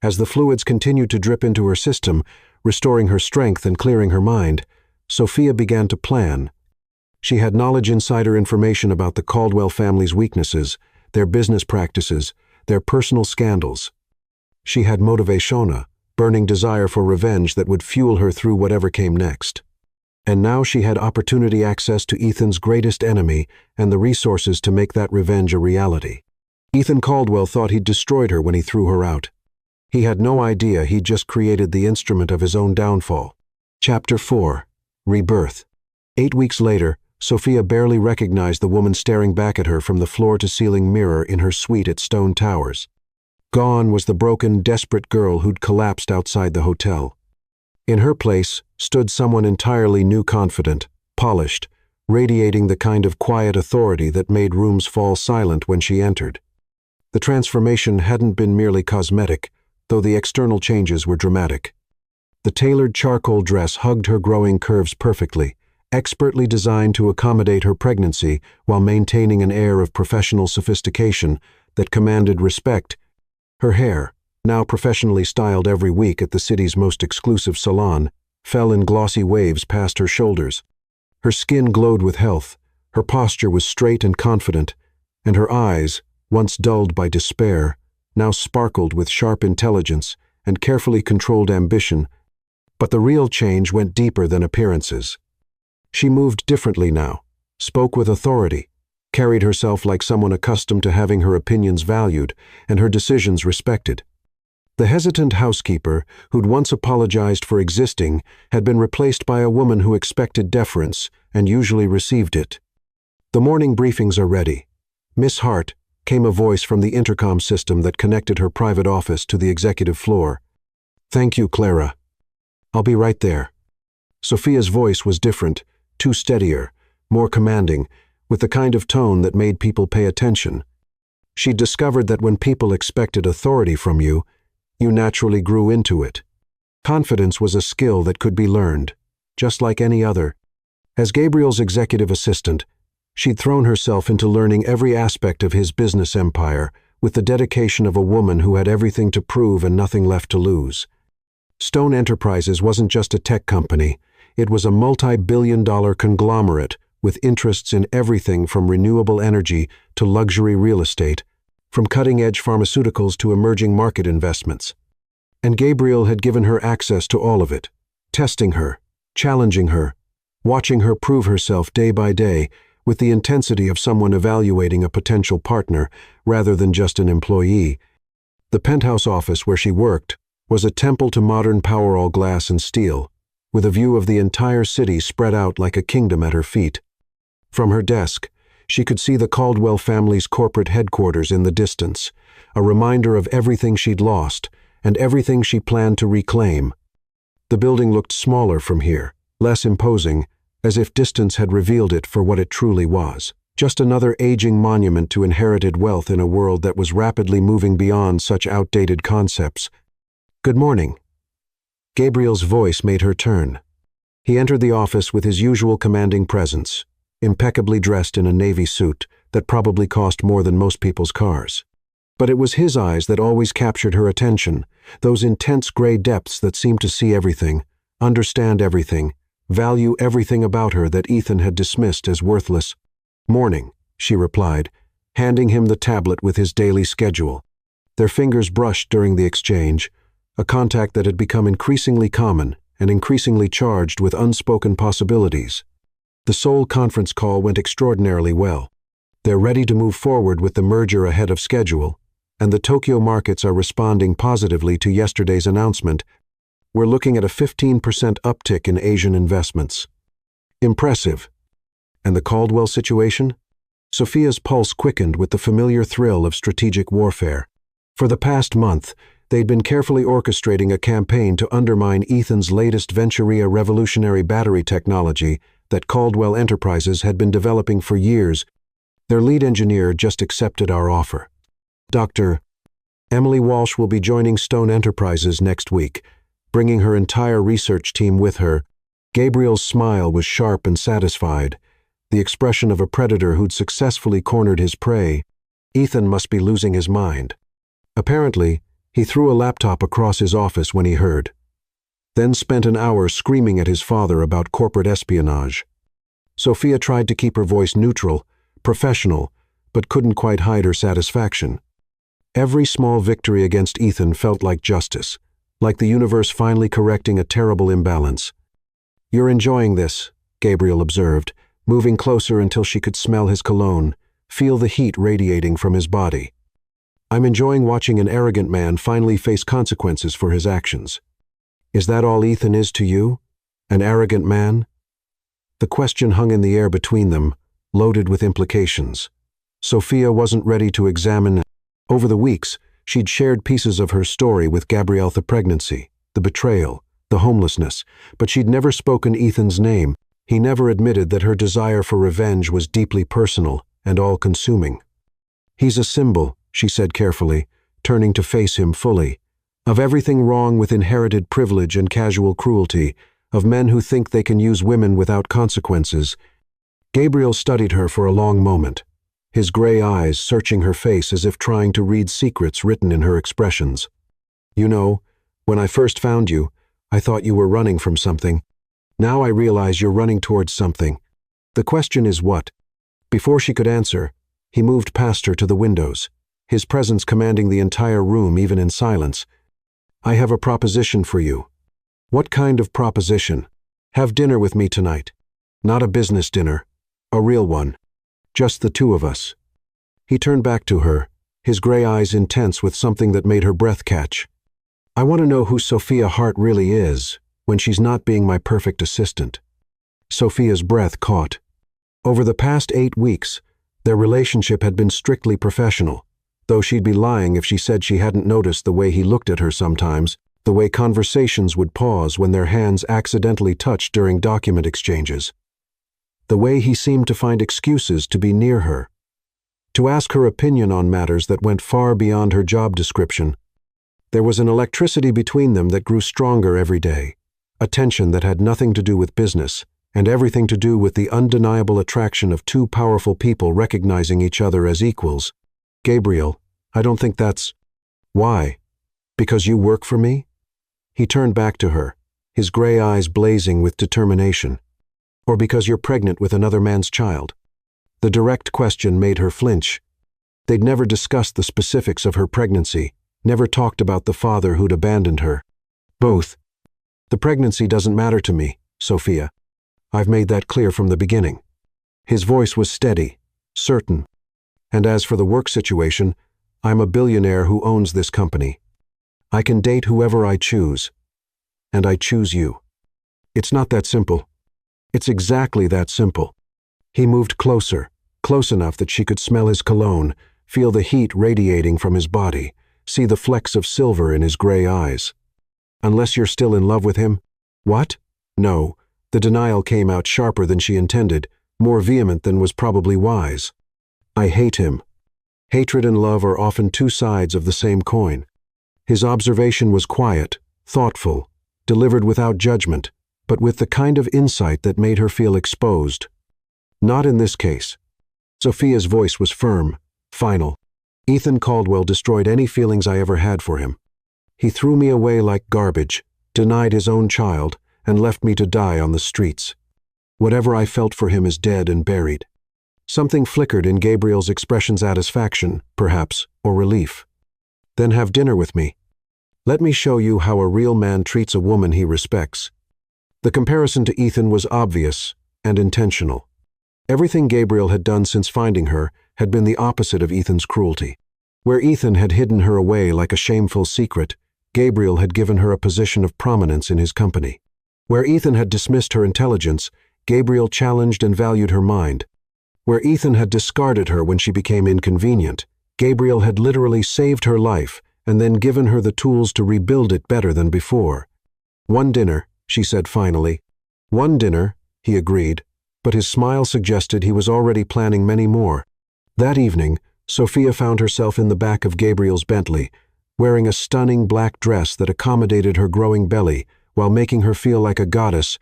Speaker 1: As the fluids continued to drip into her system, restoring her strength and clearing her mind, Sophia began to plan. She had knowledge insider information about the Caldwell family's weaknesses, their business practices, their personal scandals. She had motivationa, burning desire for revenge that would fuel her through whatever came next. And now she had opportunity access to Ethan's greatest enemy and the resources to make that revenge a reality. Ethan Caldwell thought he'd destroyed her when he threw her out. He had no idea he'd just created the instrument of his own downfall. Chapter 4. Rebirth. 8 weeks later, Sophia barely recognized the woman staring back at her from the floor-to-ceiling mirror in her suite at Stone Towers. Gone was the broken, desperate girl who'd collapsed outside the hotel. In her place stood someone entirely new, confident, polished, radiating the kind of quiet authority that made rooms fall silent when she entered. The transformation hadn't been merely cosmetic, though the external changes were dramatic. The tailored charcoal dress hugged her growing curves perfectly, expertly designed to accommodate her pregnancy while maintaining an air of professional sophistication that commanded respect. Her hair, now professionally styled every week at the city's most exclusive salon, fell in glossy waves past her shoulders. Her skin glowed with health, her posture was straight and confident, and her eyes, once dulled by despair, now sparkled with sharp intelligence and carefully controlled ambition. But the real change went deeper than appearances. She moved differently now, spoke with authority, carried herself like someone accustomed to having her opinions valued and her decisions respected. The hesitant housekeeper, who'd once apologized for existing, had been replaced by a woman who expected deference and usually received it. "The morning briefings are ready. Miss Hart," came a voice from the intercom system that connected her private office to the executive floor. "Thank you, Clara. I'll be right there." Sophia's voice was different, too steadier, more commanding, with the kind of tone that made people pay attention. She'd discovered that when people expected authority from you, you naturally grew into it. Confidence was a skill that could be learned, just like any other. As Gabriel's executive assistant, she'd thrown herself into learning every aspect of his business empire with the dedication of a woman who had everything to prove and nothing left to lose. Stone Enterprises wasn't just a tech company, it was a multi-billion-dollar conglomerate with interests in everything from renewable energy to luxury real estate, from cutting-edge pharmaceuticals to emerging market investments. And Gabriel had given her access to all of it, testing her, challenging her, watching her prove herself day by day with the intensity of someone evaluating a potential partner rather than just an employee. The penthouse office where she worked was a temple to modern power, all glass and steel, with a view of the entire city spread out like a kingdom at her feet. From her desk, she could see the Caldwell family's corporate headquarters in the distance, a reminder of everything she'd lost and everything she planned to reclaim. The building looked smaller from here, less imposing, as if distance had revealed it for what it truly was. Just another aging monument to inherited wealth in a world that was rapidly moving beyond such outdated concepts. "Good morning." Gabriel's voice made her turn. He entered the office with his usual commanding presence, impeccably dressed in a navy suit that probably cost more than most people's cars. But it was his eyes that always captured her attention, those intense gray depths that seemed to see everything, understand everything, value everything about her that Ethan had dismissed as worthless. "Morning," she replied, handing him the tablet with his daily schedule. Their fingers brushed during the exchange, a contact that had become increasingly common and increasingly charged with unspoken possibilities. The Seoul conference call went extraordinarily well. They're ready to move forward with the merger ahead of schedule, and the Tokyo markets are responding positively to yesterday's announcement. We're looking at a 15% uptick in Asian investments. Impressive. And the Caldwell situation? Sophia's pulse quickened with the familiar thrill of strategic warfare. For the past month, they'd been carefully orchestrating a campaign to undermine Ethan's latest Venturia revolutionary battery technology that Caldwell Enterprises had been developing for years. Their lead engineer just accepted our offer. Dr. Emily Walsh will be joining Stone Enterprises next week, bringing her entire research team with her. Gabriel's smile was sharp and satisfied, the expression of a predator who'd successfully cornered his prey. Ethan must be losing his mind. Apparently, he threw a laptop across his office when he heard, then spent an hour screaming at his father about corporate espionage. Sophia tried to keep her voice neutral, professional, but couldn't quite hide her satisfaction. Every small victory against Ethan felt like justice, like the universe finally correcting a terrible imbalance. "You're enjoying this," Gabriel observed, moving closer until she could smell his cologne, feel the heat radiating from his body. "I'm enjoying watching an arrogant man finally face consequences for his actions." "Is that all Ethan is to you? An arrogant man?" The question hung in the air between them, loaded with implications. Sophia wasn't ready to examine it. Over the weeks, she'd shared pieces of her story with Gabrielle: the pregnancy, the betrayal, the homelessness, but she'd never spoken Ethan's name. He never admitted that her desire for revenge was deeply personal and all-consuming. "He's a symbol," she said carefully, turning to face him fully. "Of everything wrong with inherited privilege and casual cruelty, of men who think they can use women without consequences." Gabriel studied her for a long moment, his gray eyes searching her face as if trying to read secrets written in her expressions. "You know, when I first found you, I thought you were running from something. Now I realize you're running towards something. The question is what?" Before she could answer, he moved past her to the windows, his presence commanding the entire room even in silence. "I have a proposition for you." "What kind of proposition?" "Have dinner with me tonight. Not a business dinner. A real one. Just the two of us." He turned back to her, his gray eyes intense with something that made her breath catch. "I want to know who Sophia Hart really is, when she's not being my perfect assistant." Sophia's breath caught. Over the past 8 weeks, their relationship had been strictly professional, though she'd be lying if she said she hadn't noticed the way he looked at her sometimes, the way conversations would pause when their hands accidentally touched during document exchanges. The way he seemed to find excuses to be near her, to ask her opinion on matters that went far beyond her job description. There was an electricity between them that grew stronger every day, a tension that had nothing to do with business, and everything to do with the undeniable attraction of two powerful people recognizing each other as equals. "Gabriel, I don't think that's—" "Why? Because you work for me?" He turned back to her, his gray eyes blazing with determination. "Or because you're pregnant with another man's child?" The direct question made her flinch. They'd never discussed the specifics of her pregnancy, never talked about the father who'd abandoned her. "Both. The pregnancy doesn't matter to me, Sophia. I've made that clear from the beginning." His voice was steady, certain. "And as for the work situation, I'm a billionaire who owns this company. I can date whoever I choose. And I choose you. It's not that simple." "It's exactly that simple." He moved closer, close enough that she could smell his cologne, feel the heat radiating from his body, see the flecks of silver in his gray eyes. "Unless you're still in love with him?" "What?" "No." The denial came out sharper than she intended, more vehement than was probably wise. "I hate him." Hatred and love are often two sides of the same coin. His observation was quiet, thoughtful, delivered without judgment, but with the kind of insight that made her feel exposed. "Not in this case." Sophia's voice was firm, final. "Ethan Caldwell destroyed any feelings I ever had for him. He threw me away like garbage, denied his own child, and left me to die on the streets. Whatever I felt for him is dead and buried." Something flickered in Gabriel's expression, satisfaction, perhaps, or relief. "Then have dinner with me. Let me show you how a real man treats a woman he respects." The comparison to Ethan was obvious and intentional. Everything Gabriel had done since finding her had been the opposite of Ethan's cruelty. Where Ethan had hidden her away like a shameful secret, Gabriel had given her a position of prominence in his company. Where Ethan had dismissed her intelligence, Gabriel challenged and valued her mind. Where Ethan had discarded her when she became inconvenient, Gabriel had literally saved her life and then given her the tools to rebuild it better than before. "One dinner," she said finally. "One dinner," he agreed, but his smile suggested he was already planning many more. That evening, Sophia found herself in the back of Gabriel's Bentley, wearing a stunning black dress that accommodated her growing belly while making her feel like a goddess.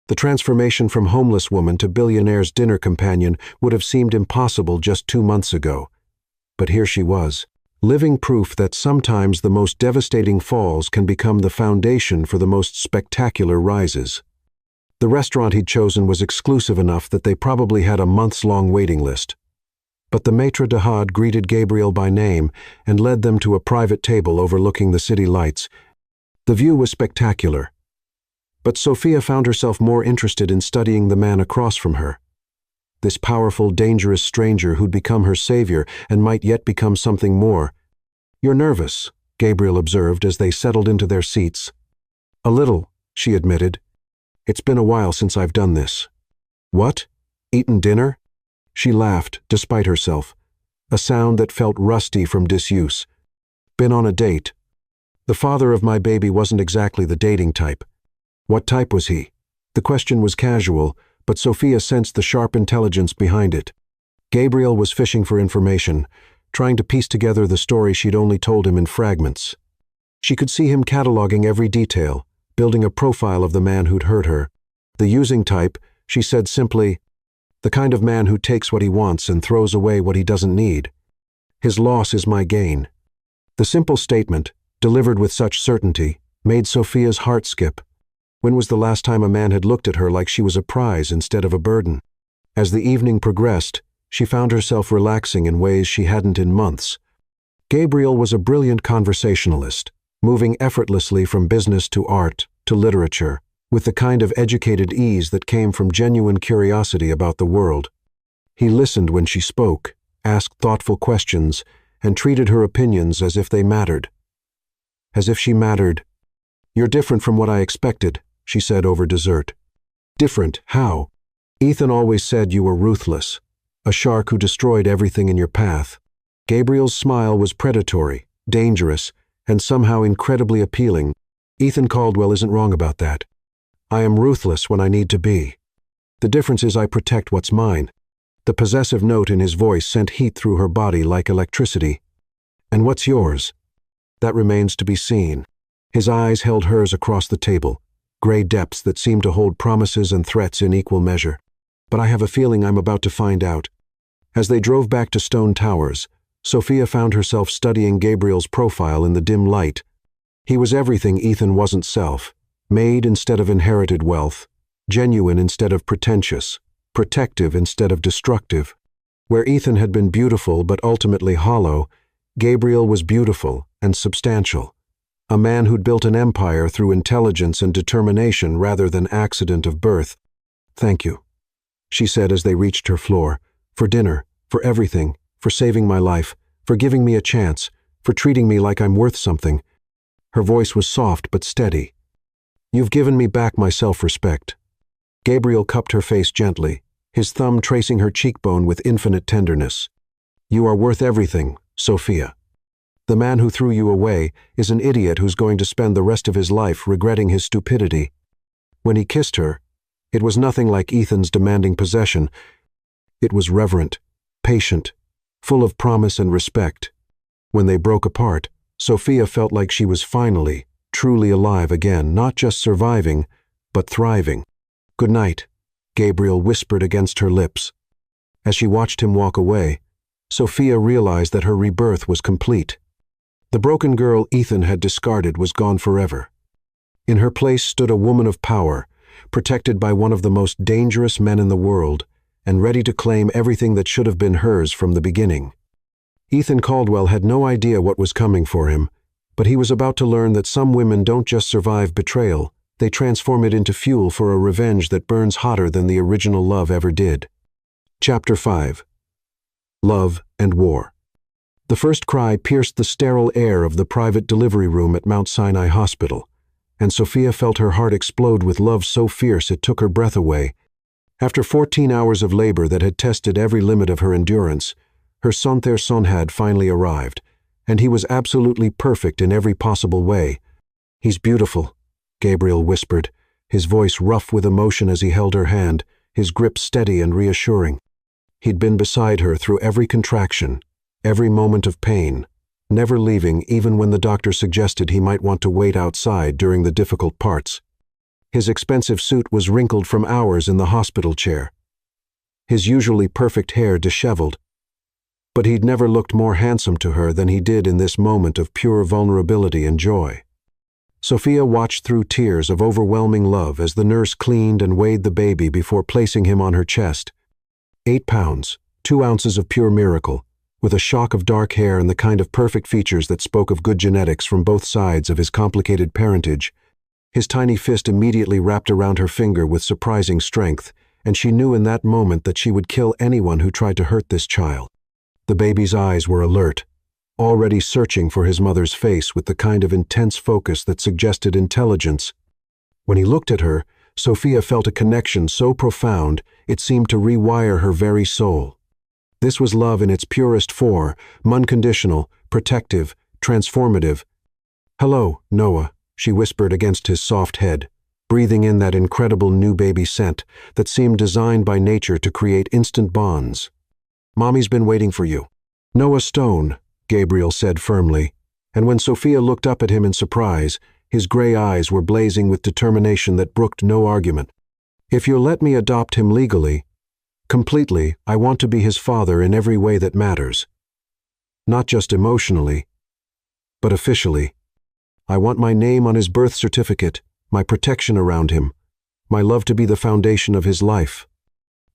Speaker 1: The transformation from homeless woman to billionaire's dinner companion would have seemed impossible just 2 months ago. But here she was, living proof that sometimes the most devastating falls can become the foundation for the most spectacular rises. The restaurant he'd chosen was exclusive enough that they probably had a months-long waiting list. But the maitre d'hôtel greeted Gabriel by name and led them to a private table overlooking the city lights. The view was spectacular. But Sophia found herself more interested in studying the man across from her. This powerful, dangerous stranger who'd become her savior and might yet become something more. "You're nervous," Gabriel observed as they settled into their seats. "A little," she admitted. "It's been a while since I've done this." "What? Eaten dinner?" She laughed, despite herself, a sound that felt rusty from disuse. "Been on a date. The father of my baby wasn't exactly the dating type." "What type was he?" The question was casual, but Sophia sensed the sharp intelligence behind it. Gabriel was fishing for information, trying to piece together the story she'd only told him in fragments. She could see him cataloging every detail, building a profile of the man who'd hurt her. The using type, she said simply, the kind of man who takes what he wants and throws away what he doesn't need. His loss is my gain. The simple statement, delivered with such certainty, made Sophia's heart skip. When was the last time a man had looked at her like she was a prize instead of a burden? As the evening progressed, she found herself relaxing in ways she hadn't in months. Gabriel was a brilliant conversationalist, moving effortlessly from business to art to literature, with the kind of educated ease that came from genuine curiosity about the world. He listened when she spoke, asked thoughtful questions, and treated her opinions as if they mattered. As if she mattered. "You're different from what I expected," she said over dessert. "Different? How?" "Ethan always said you were ruthless, a shark who destroyed everything in your path." Gabriel's smile was predatory, dangerous, and somehow incredibly appealing. "Ethan Caldwell isn't wrong about that. I am ruthless when I need to be. The difference is I protect what's mine." The possessive note in his voice sent heat through her body like electricity. "And what's yours?" "That remains to be seen." His eyes held hers across the table, gray depths that seemed to hold promises and threats in equal measure. "But I have a feeling I'm about to find out." As they drove back to Stone Towers, Sophia found herself studying Gabriel's profile in the dim light. He was everything Ethan wasn't: self, made instead of inherited wealth, genuine instead of pretentious, protective instead of destructive. Where Ethan had been beautiful but ultimately hollow, Gabriel was beautiful and substantial. A man who'd built an empire through intelligence and determination rather than accident of birth. "Thank you," she said as they reached her floor, "for dinner, for everything, for saving my life, for giving me a chance, for treating me like I'm worth something." Her voice was soft but steady. "You've given me back my self-respect." Gabriel cupped her face gently, his thumb tracing her cheekbone with infinite tenderness. "You are worth everything, Sophia. The man who threw you away is an idiot who's going to spend the rest of his life regretting his stupidity." When he kissed her, it was nothing like Ethan's demanding possession. It was reverent, patient, full of promise and respect. When they broke apart, Sophia felt like she was finally, truly alive again, not just surviving, but thriving. "Good night," Gabriel whispered against her lips. As she watched him walk away, Sophia realized that her rebirth was complete. The broken girl Ethan had discarded was gone forever. In her place stood a woman of power, protected by one of the most dangerous men in the world, and ready to claim everything that should have been hers from the beginning. Ethan Caldwell had no idea what was coming for him, but he was about to learn that some women don't just survive betrayal, they transform it into fuel for a revenge that burns hotter than the original love ever did. Chapter 5. Love and War. The first cry pierced the sterile air of the private delivery room at Mount Sinai Hospital, and Sophia felt her heart explode with love so fierce it took her breath away. After 14 hours of labor that had tested every limit of her endurance, her son had finally arrived, and he was absolutely perfect in every possible way. "He's beautiful," Gabriel whispered, his voice rough with emotion as he held her hand, his grip steady and reassuring. He'd been beside her through every contraction, every moment of pain, never leaving even when the doctor suggested he might want to wait outside during the difficult parts. His expensive suit was wrinkled from hours in the hospital chair, his usually perfect hair disheveled, but he'd never looked more handsome to her than he did in this moment of pure vulnerability and joy. Sophia watched through tears of overwhelming love as the nurse cleaned and weighed the baby before placing him on her chest. 8 pounds, 2 ounces of pure miracle, with a shock of dark hair and the kind of perfect features that spoke of good genetics from both sides of his complicated parentage. His tiny fist immediately wrapped around her finger with surprising strength, and she knew in that moment that she would kill anyone who tried to hurt this child. The baby's eyes were alert, already searching for his mother's face with the kind of intense focus that suggested intelligence. When he looked at her, Sophia felt a connection so profound it seemed to rewire her very soul. This was love in its purest form, unconditional, protective, transformative. "Hello, Noah," she whispered against his soft head, breathing in that incredible new baby scent that seemed designed by nature to create instant bonds. "Mommy's been waiting for you." Noah Stone, Gabriel said firmly, and when Sophia looked up at him in surprise, his gray eyes were blazing with determination that brooked no argument. If you'll let me adopt him legally, completely, I want to be his father in every way that matters. Not just emotionally, but officially. I want my name on his birth certificate, my protection around him, my love to be the foundation of his life.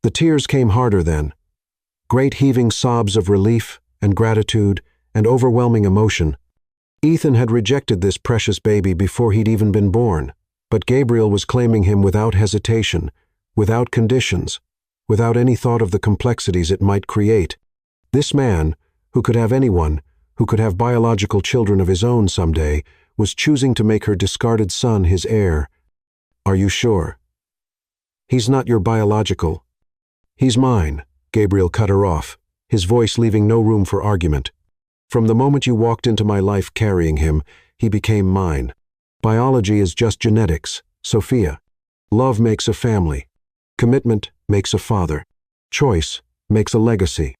Speaker 1: The tears came harder then. Great heaving sobs of relief and gratitude and overwhelming emotion. Ethan had rejected this precious baby before he'd even been born, but Gabriel was claiming him without hesitation, without conditions, without any thought of the complexities it might create. This man, who could have anyone, who could have biological children of his own someday, was choosing to make her discarded son his heir. Are you sure? He's not your biological. He's mine, Gabriel cut her off, his voice leaving no room for argument. From the moment you walked into my life carrying him, he became mine. Biology is just genetics, Sophia. Love makes a family. Commitment makes a father. Choice makes a legacy.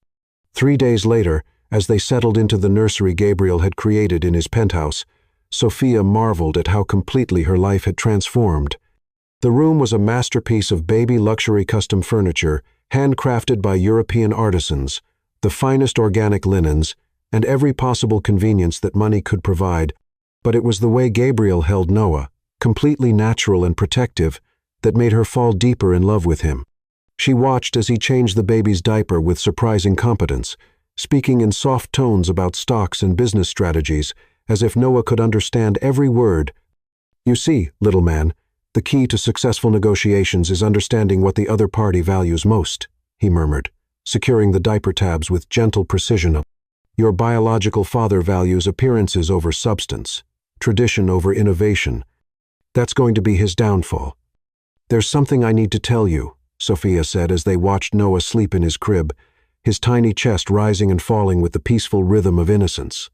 Speaker 1: 3 days later, as they settled into the nursery Gabriel had created in his penthouse, Sophia marveled at how completely her life had transformed. The room was a masterpiece of baby luxury custom furniture, handcrafted by European artisans, the finest organic linens, and every possible convenience that money could provide, but it was the way Gabriel held Noah, completely natural and protective, that made her fall deeper in love with him. She watched as he changed the baby's diaper with surprising competence, speaking in soft tones about stocks and business strategies, as if Noah could understand every word. You see, little man, the key to successful negotiations is understanding what the other party values most, he murmured, securing the diaper tabs with gentle precision. Your biological father values appearances over substance, tradition over innovation. That's going to be his downfall. There's something I need to tell you, Sophia said as they watched Noah sleep in his crib, his tiny chest rising and falling with the peaceful rhythm of innocence.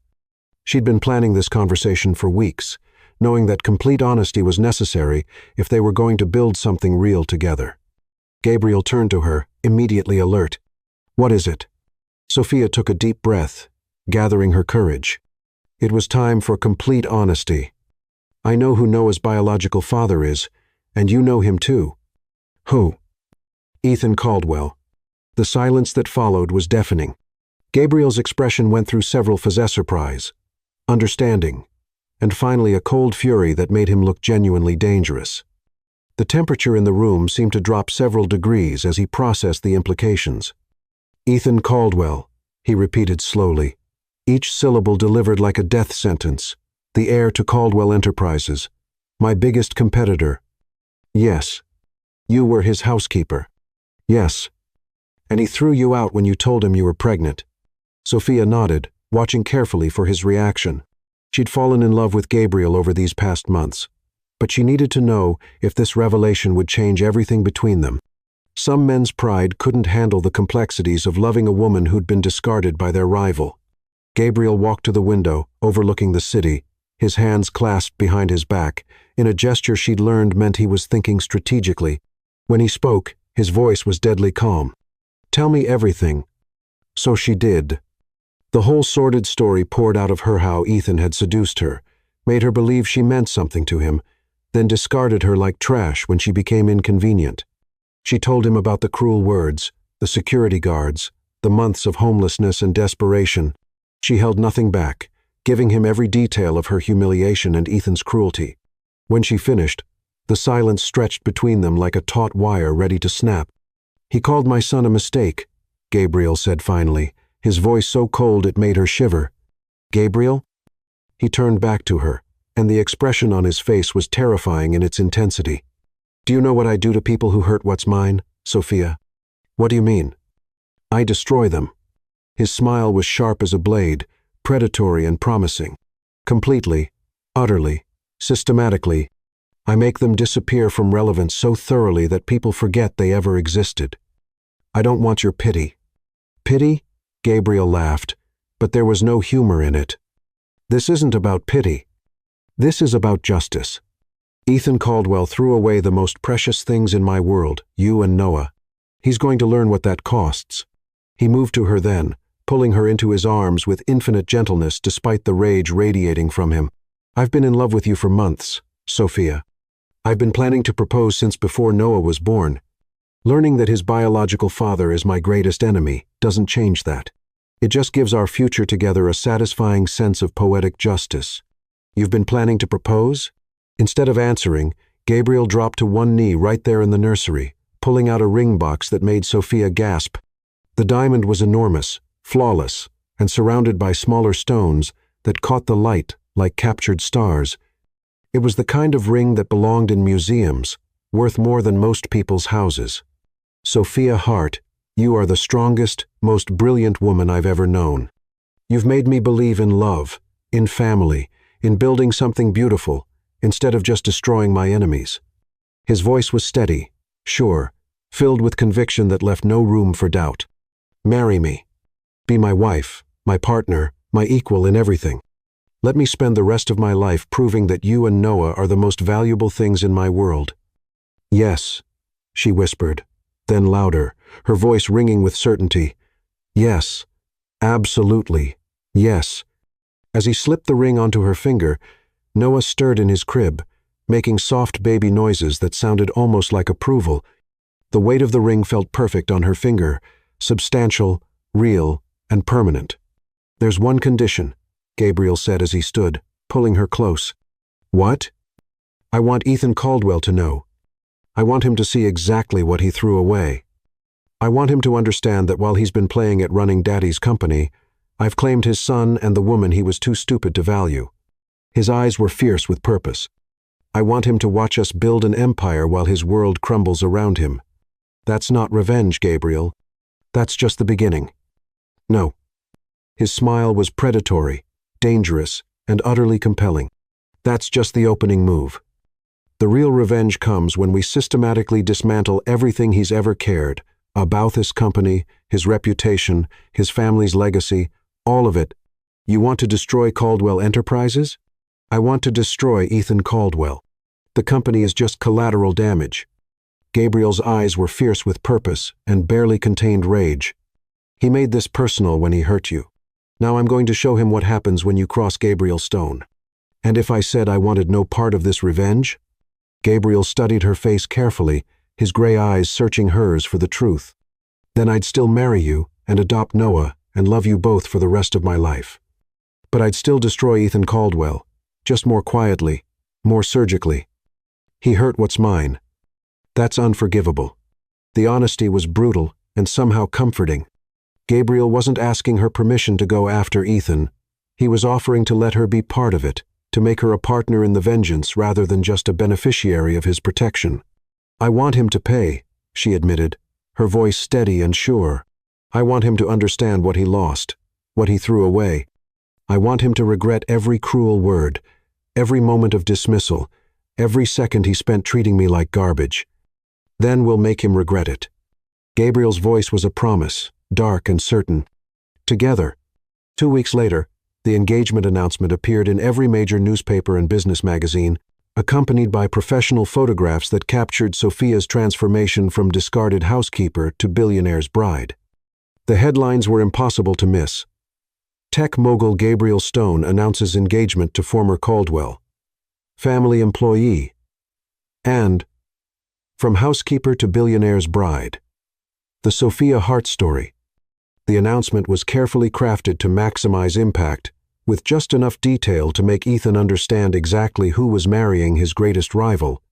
Speaker 1: She'd been planning this conversation for weeks, knowing that complete honesty was necessary if they were going to build something real together. Gabriel turned to her, immediately alert. What is it? Sophia took a deep breath, gathering her courage. It was time for complete honesty. I know who Noah's biological father is, and you know him too. Who? Ethan Caldwell. The silence that followed was deafening. Gabriel's expression went through several phases: surprise, understanding, and finally a cold fury that made him look genuinely dangerous. The temperature in the room seemed to drop several degrees as he processed the implications. Ethan Caldwell, he repeated slowly, each syllable delivered like a death sentence, the heir to Caldwell Enterprises, my biggest competitor. Yes. You were his housekeeper. Yes. And he threw you out when you told him you were pregnant. Sophia nodded, watching carefully for his reaction. She'd fallen in love with Gabriel over these past months, but she needed to know if this revelation would change everything between them. Some men's pride couldn't handle the complexities of loving a woman who'd been discarded by their rival. Gabriel walked to the window, overlooking the city, his hands clasped behind his back, in a gesture she'd learned meant he was thinking strategically. When he spoke, his voice was deadly calm. Tell me everything. So she did. The whole sordid story poured out of her how Ethan had seduced her, made her believe she meant something to him, then discarded her like trash when she became inconvenient. She told him about the cruel words, the security guards, the months of homelessness and desperation. She held nothing back, giving him every detail of her humiliation and Ethan's cruelty. When she finished, the silence stretched between them like a taut wire ready to snap. He called my son a mistake, Gabriel said finally, his voice so cold it made her shiver. Gabriel? He turned back to her, and the expression on his face was terrifying in its intensity. Do you know what I do to people who hurt what's mine, Sophia? What do you mean? I destroy them. His smile was sharp as a blade, predatory and promising. Completely, utterly, systematically, I make them disappear from relevance so thoroughly that people forget they ever existed. I don't want your pity. Pity? Gabriel laughed, but there was no humor in it. This isn't about pity. This is about justice. Ethan Caldwell threw away the most precious things in my world, you and Noah. He's going to learn what that costs. He moved to her then, pulling her into his arms with infinite gentleness despite the rage radiating from him. "I've been in love with you for months, Sophia. I've been planning to propose since before Noah was born. Learning that his biological father is my greatest enemy doesn't change that. It just gives our future together a satisfying sense of poetic justice." "You've been planning to propose?" Instead of answering, Gabriel dropped to one knee right there in the nursery, pulling out a ring box that made Sophia gasp. The diamond was enormous, flawless, and surrounded by smaller stones that caught the light like captured stars. It was the kind of ring that belonged in museums, worth more than most people's houses. "Sophia Hart, you are the strongest, most brilliant woman I've ever known. You've made me believe in love, in family, in building something beautiful, instead of just destroying my enemies." His voice was steady, sure, filled with conviction that left no room for doubt. "Marry me. Be my wife, my partner, my equal in everything. Let me spend the rest of my life proving that you and Noah are the most valuable things in my world." "Yes," she whispered, then louder, her voice ringing with certainty. "Yes, absolutely, yes." As he slipped the ring onto her finger, Noah stirred in his crib, making soft baby noises that sounded almost like approval. The weight of the ring felt perfect on her finger, substantial, real, and permanent. "There's one condition," Gabriel said as he stood, pulling her close. "What?" "I want Ethan Caldwell to know. I want him to see exactly what he threw away. I want him to understand that while he's been playing at running Daddy's company, I've claimed his son and the woman he was too stupid to value." His eyes were fierce with purpose. "I want him to watch us build an empire while his world crumbles around him. That's not revenge, Gabriel. That's just the beginning." "No." His smile was predatory, dangerous, and utterly compelling. "That's just the opening move. The real revenge comes when we systematically dismantle everything he's ever cared about: his company, his reputation, his family's legacy, all of it. You want to destroy Caldwell Enterprises? I want to destroy Ethan Caldwell. The company is just collateral damage." Gabriel's eyes were fierce with purpose and barely contained rage. "He made this personal when he hurt you. Now I'm going to show him what happens when you cross Gabriel's stone. And if I said I wanted no part of this revenge?" Gabriel studied her face carefully, his gray eyes searching hers for the truth. "Then I'd still marry you and adopt Noah and love you both for the rest of my life. But I'd still destroy Ethan Caldwell, just more quietly, more surgically. He hurt what's mine. That's unforgivable." The honesty was brutal and somehow comforting. Gabriel wasn't asking her permission to go after Ethan. He was offering to let her be part of it, to make her a partner in the vengeance rather than just a beneficiary of his protection. "I want him to pay," she admitted, her voice steady and sure. "I want him to understand what he lost, what he threw away. I want him to regret every cruel word, every moment of dismissal, every second he spent treating me like garbage. Then we'll make him regret it." Gabriel's voice was a promise, dark and certain. Together. 2 weeks later, the engagement announcement appeared in every major newspaper and business magazine, accompanied by professional photographs that captured Sophia's transformation from discarded housekeeper to billionaire's bride. The headlines were impossible to miss. Tech mogul Gabriel Stone announces engagement to former Caldwell. Family employee. And from housekeeper to billionaire's bride. The Sophia Hart story. The announcement was carefully crafted to maximize impact, with just enough detail to make Ethan understand exactly who was marrying his greatest rival.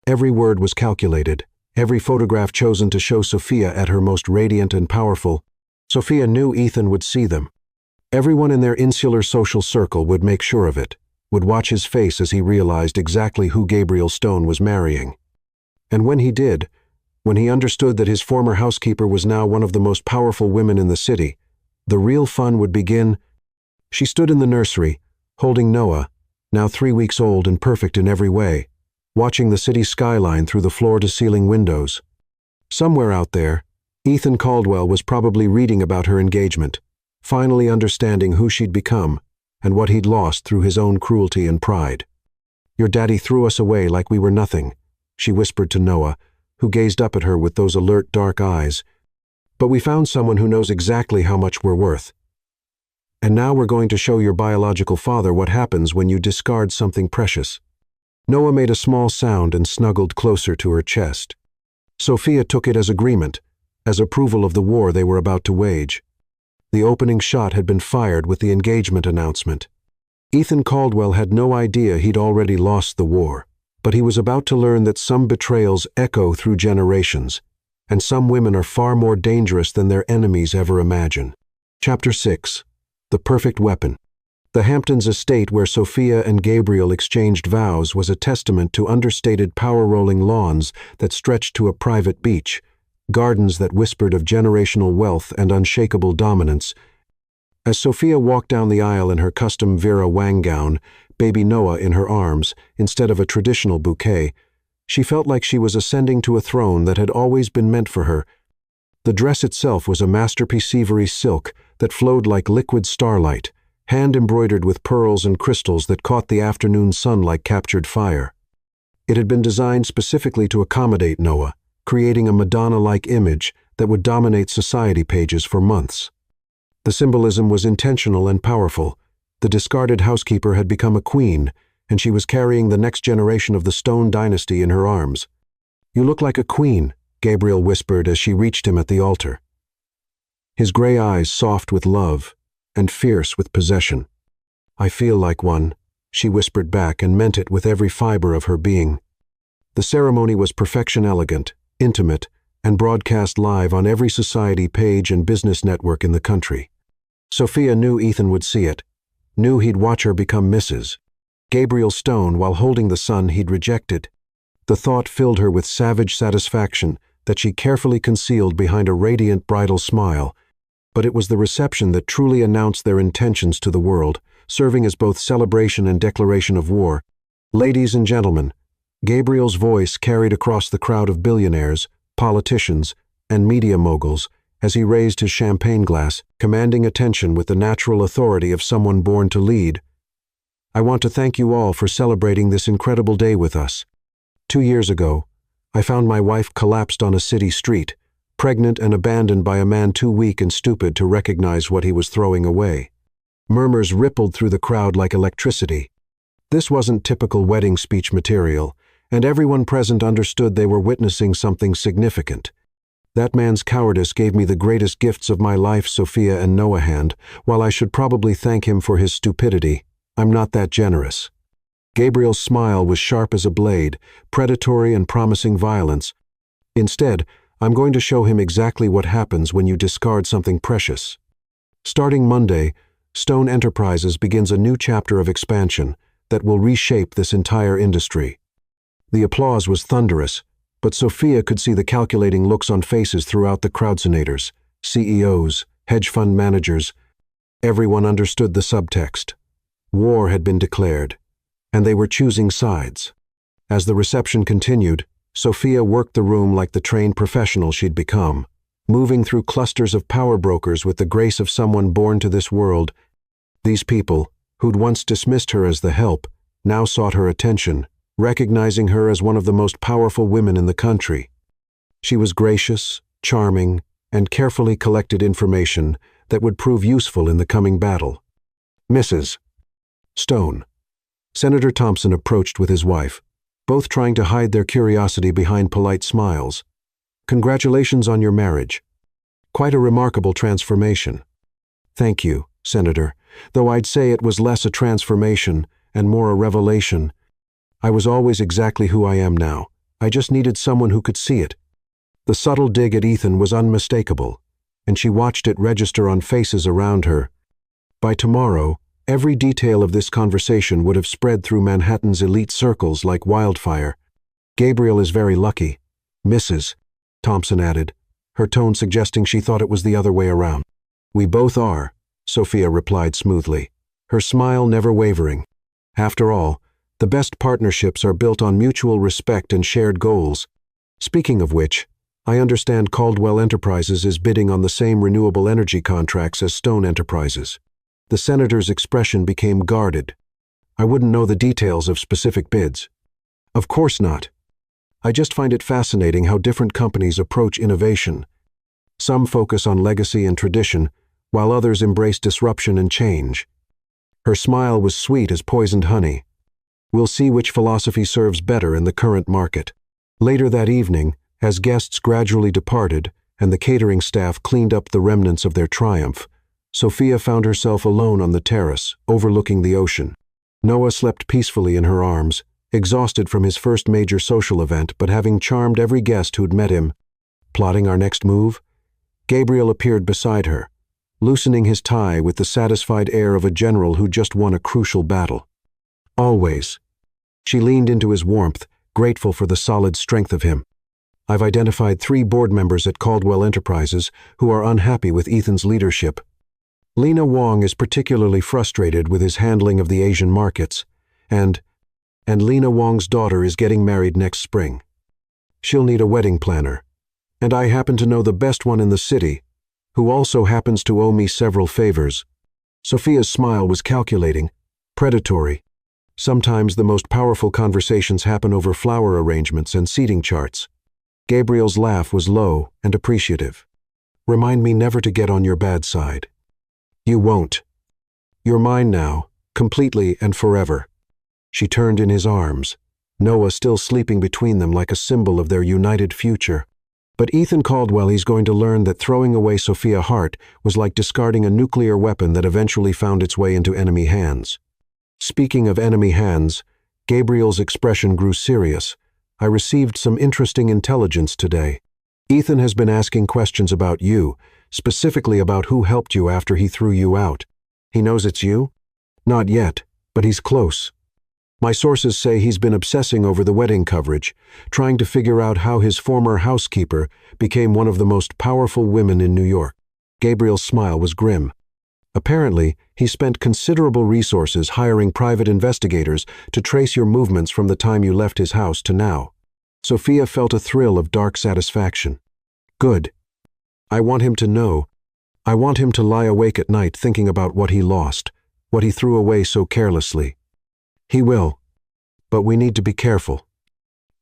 Speaker 1: Every word was calculated, every photograph chosen to show Sophia at her most radiant and powerful. Sophia knew Ethan would see them. Everyone in their insular social circle would make sure of it, would watch his face as he realized exactly who Gabriel Stone was marrying. And when he did, when he understood that his former housekeeper was now one of the most powerful women in the city, the real fun would begin. She stood in the nursery, holding Noah, now 3 weeks old and perfect in every way, watching the city skyline through the floor-to-ceiling windows. Somewhere out there, Ethan Caldwell was probably reading about her engagement, finally understanding who she'd become and what he'd lost through his own cruelty and pride. "Your daddy threw us away like we were nothing," she whispered to Noah, who gazed up at her with those alert dark eyes. "But we found someone who knows exactly how much we're worth. And now we're going to show your biological father what happens when you discard something precious." Noah made a small sound and snuggled closer to her chest. Sophia took it as agreement, as approval of the war they were about to wage. The opening shot had been fired with the engagement announcement. Ethan Caldwell had no idea he'd already lost the war, but he was about to learn that some betrayals echo through generations, and some women are far more dangerous than their enemies ever imagine. Chapter 6. The Perfect Weapon. The Hamptons estate where Sophia and Gabriel exchanged vows was a testament to understated power-rolling lawns that stretched to a private beach, gardens that whispered of generational wealth and unshakable dominance. As Sophia walked down the aisle in her custom Vera Wang gown, baby Noah in her arms, instead of a traditional bouquet, she felt like she was ascending to a throne that had always been meant for her. The dress itself was a masterpiece ivory silk that flowed like liquid starlight, hand-embroidered with pearls and crystals that caught the afternoon sun like captured fire. It had been designed specifically to accommodate Noah, creating a Madonna-like image that would dominate society pages for months. The symbolism was intentional and powerful. The discarded housekeeper had become a queen, and she was carrying the next generation of the Stone dynasty in her arms. "You look like a queen," Gabriel whispered as she reached him at the altar. His gray eyes soft with love and fierce with possession. "I feel like one," she whispered back and meant it with every fiber of her being. The ceremony was perfection, elegant, intimate, and broadcast live on every society page and business network in the country. Sophia knew Ethan would see it, knew he'd watch her become Mrs. Gabriel Stone while holding the son he'd rejected. The thought filled her with savage satisfaction that she carefully concealed behind a radiant bridal smile, but it was the reception that truly announced their intentions to the world, serving as both celebration and declaration of war. "Ladies and gentlemen," Gabriel's voice carried across the crowd of billionaires, politicians, and media moguls as he raised his champagne glass, commanding attention with the natural authority of someone born to lead. "I want to thank you all for celebrating this incredible day with us. 2 years ago, I found my wife collapsed on a city street, pregnant and abandoned by a man too weak and stupid to recognize what he was throwing away." Murmurs rippled through the crowd like electricity. This wasn't typical wedding speech material, and everyone present understood they were witnessing something significant. "That man's cowardice gave me the greatest gifts of my life," Sophia and Noah hand. "While I should probably thank him for his stupidity, I'm not that generous." Gabriel's smile was sharp as a blade, predatory and promising violence. "Instead, I'm going to show him exactly what happens when you discard something precious." Starting Monday, Stone Enterprises begins a new chapter of expansion that will reshape this entire industry. The applause was thunderous, but Sophia could see the calculating looks on faces throughout the crowdsenators, CEOs, hedge fund managers. Everyone understood the subtext. War had been declared, and they were choosing sides. As the reception continued, Sophia worked the room like the trained professional she'd become, moving through clusters of power brokers with the grace of someone born to this world. These people, who'd once dismissed her as the help, now sought her attention, recognizing her as one of the most powerful women in the country. She was gracious, charming, and carefully collected information that would prove useful in the coming battle. "Mrs. Stone." Senator Thompson approached with his wife, both trying to hide their curiosity behind polite smiles. "Congratulations on your marriage. Quite a remarkable transformation." "Thank you, Senator, though I'd say it was less a transformation and more a revelation. I was always exactly who I am now. I just needed someone who could see it." The subtle dig at Ethan was unmistakable, and she watched it register on faces around her. By tomorrow, every detail of this conversation would have spread through Manhattan's elite circles like wildfire. "Gabriel is very lucky, Mrs." Thompson added, her tone suggesting she thought it was the other way around. "We both are," Sophia replied smoothly, her smile never wavering. "After all, the best partnerships are built on mutual respect and shared goals. Speaking of which, I understand Caldwell Enterprises is bidding on the same renewable energy contracts as Stone Enterprises." The senator's expression became guarded. "I wouldn't know the details of specific bids." "Of course not. I just find it fascinating how different companies approach innovation. Some focus on legacy and tradition, while others embraced disruption and change. Her smile was sweet as poisoned honey. We'll see which philosophy serves better in the current market. Later that evening, as guests gradually departed and the catering staff cleaned up the remnants of their triumph, Sophia found herself alone on the terrace, overlooking the ocean. Noah slept peacefully in her arms, exhausted from his first major social event but having charmed every guest who'd met him. Plotting our next move? Gabriel appeared beside her, loosening his tie with the satisfied air of a general who just won a crucial battle. Always. She leaned into his warmth, grateful for the solid strength of him. I've identified 3 board members at Caldwell Enterprises who are unhappy with Ethan's leadership. Lena Wong is particularly frustrated with his handling of the Asian markets, and Lena Wong's daughter is getting married next spring. She'll need a wedding planner, and I happen to know the best one in the city, who also happens to owe me several favors. Sophia's smile was calculating, predatory. Sometimes the most powerful conversations happen over flower arrangements and seating charts. Gabriel's laugh was low and appreciative. Remind me never to get on your bad side. You won't. You're mine now, completely and forever. She turned in his arms, Noah still sleeping between them like a symbol of their united future. But Ethan Caldwell, he's going to learn that throwing away Sophia Hart was like discarding a nuclear weapon that eventually found its way into enemy hands. Speaking of enemy hands, Gabriel's expression grew serious. I received some interesting intelligence today. Ethan has been asking questions about you, specifically about who helped you after he threw you out. He knows it's you? Not yet, but he's close. My sources say he's been obsessing over the wedding coverage, trying to figure out how his former housekeeper became one of the most powerful women in New York. Gabriel's smile was grim. Apparently, he spent considerable resources hiring private investigators to trace your movements from the time you left his house to now. Sophia felt a thrill of dark satisfaction. Good. I want him to know. I want him to lie awake at night thinking about what he lost, what he threw away so carelessly. He will. But we need to be careful.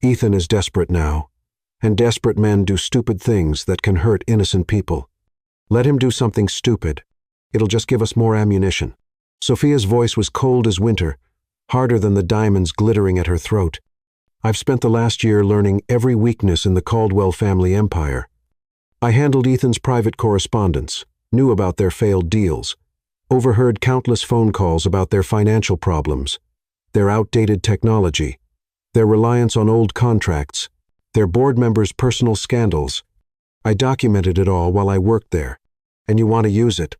Speaker 1: Ethan is desperate now, and desperate men do stupid things that can hurt innocent people. Let him do something stupid. It'll just give us more ammunition. Sophia's voice was cold as winter, harder than the diamonds glittering at her throat. I've spent the last year learning every weakness in the Caldwell family empire. I handled Ethan's private correspondence, knew about their failed deals, overheard countless phone calls about their financial problems, their outdated technology, their reliance on old contracts, their board members' personal scandals. I documented it all while I worked there, and you want to use it.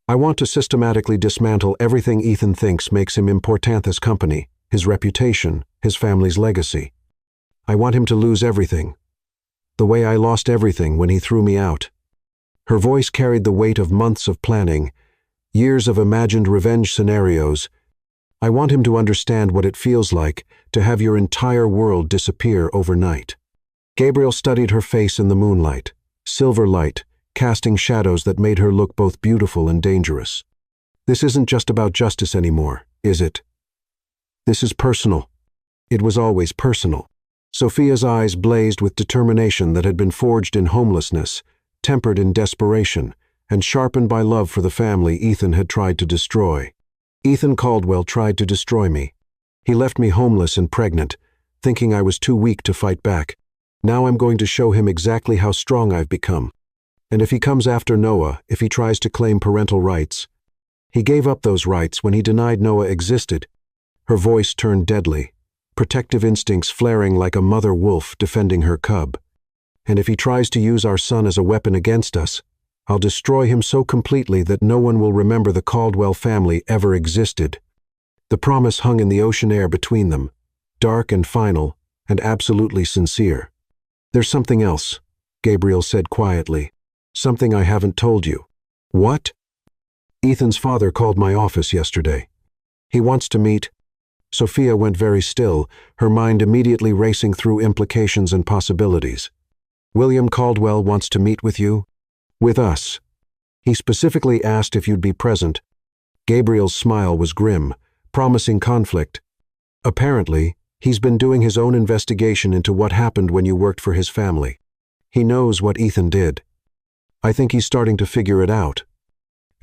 Speaker 1: I want to systematically dismantle everything Ethan thinks makes him Importanthus Company, his reputation, his family's legacy. I want him to lose everything, the way I lost everything when he threw me out. Her voice carried the weight of months of planning, years of imagined revenge scenarios. I want him to understand what it feels like to have your entire world disappear overnight. Gabriel studied her face in the moonlight, silver light, casting shadows that made her look both beautiful and dangerous. This isn't just about justice anymore, is it? This is personal. It was always personal. Sophia's eyes blazed with determination that had been forged in homelessness, tempered in desperation, and sharpened by love for the family Ethan had tried to destroy. Ethan Caldwell tried to destroy me. He left me homeless and pregnant, thinking I was too weak to fight back. Now I'm going to show him exactly how strong I've become. And if he comes after Noah, if he tries to claim parental rights, he gave up those rights when he denied Noah existed. Her voice turned deadly, protective instincts flaring like a mother wolf defending her cub. And if he tries to use our son as a weapon against us, I'll destroy him so completely that no one will remember the Caldwell family ever existed. The promise hung in the ocean air between them, dark and final, and absolutely sincere. There's something else, Gabriel said quietly. Something I haven't told you. What? Ethan's father called my office yesterday. He wants to meet. Sophia went very still, her mind immediately racing through implications and possibilities. William Caldwell wants to meet with you? With us. He specifically asked if you'd be present. Gabriel's smile was grim, promising conflict. Apparently, he's been doing his own investigation into what happened when you worked for his family. He knows what Ethan did. I think he's starting to figure it out.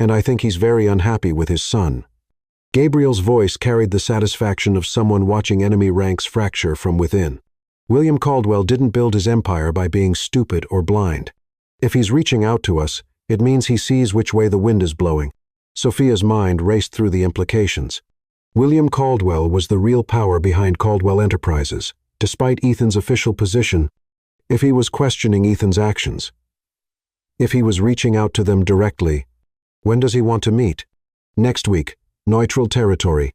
Speaker 1: and I think he's very unhappy with his son." Gabriel's voice carried the satisfaction of someone watching enemy ranks fracture from within. William Caldwell didn't build his empire by being stupid or blind. If he's reaching out to us, it means he sees which way the wind is blowing. Sophia's mind raced through the implications. William Caldwell was the real power behind Caldwell Enterprises, despite Ethan's official position. If he was questioning Ethan's actions, if he was reaching out to them directly, when does he want to meet? Next week, neutral territory.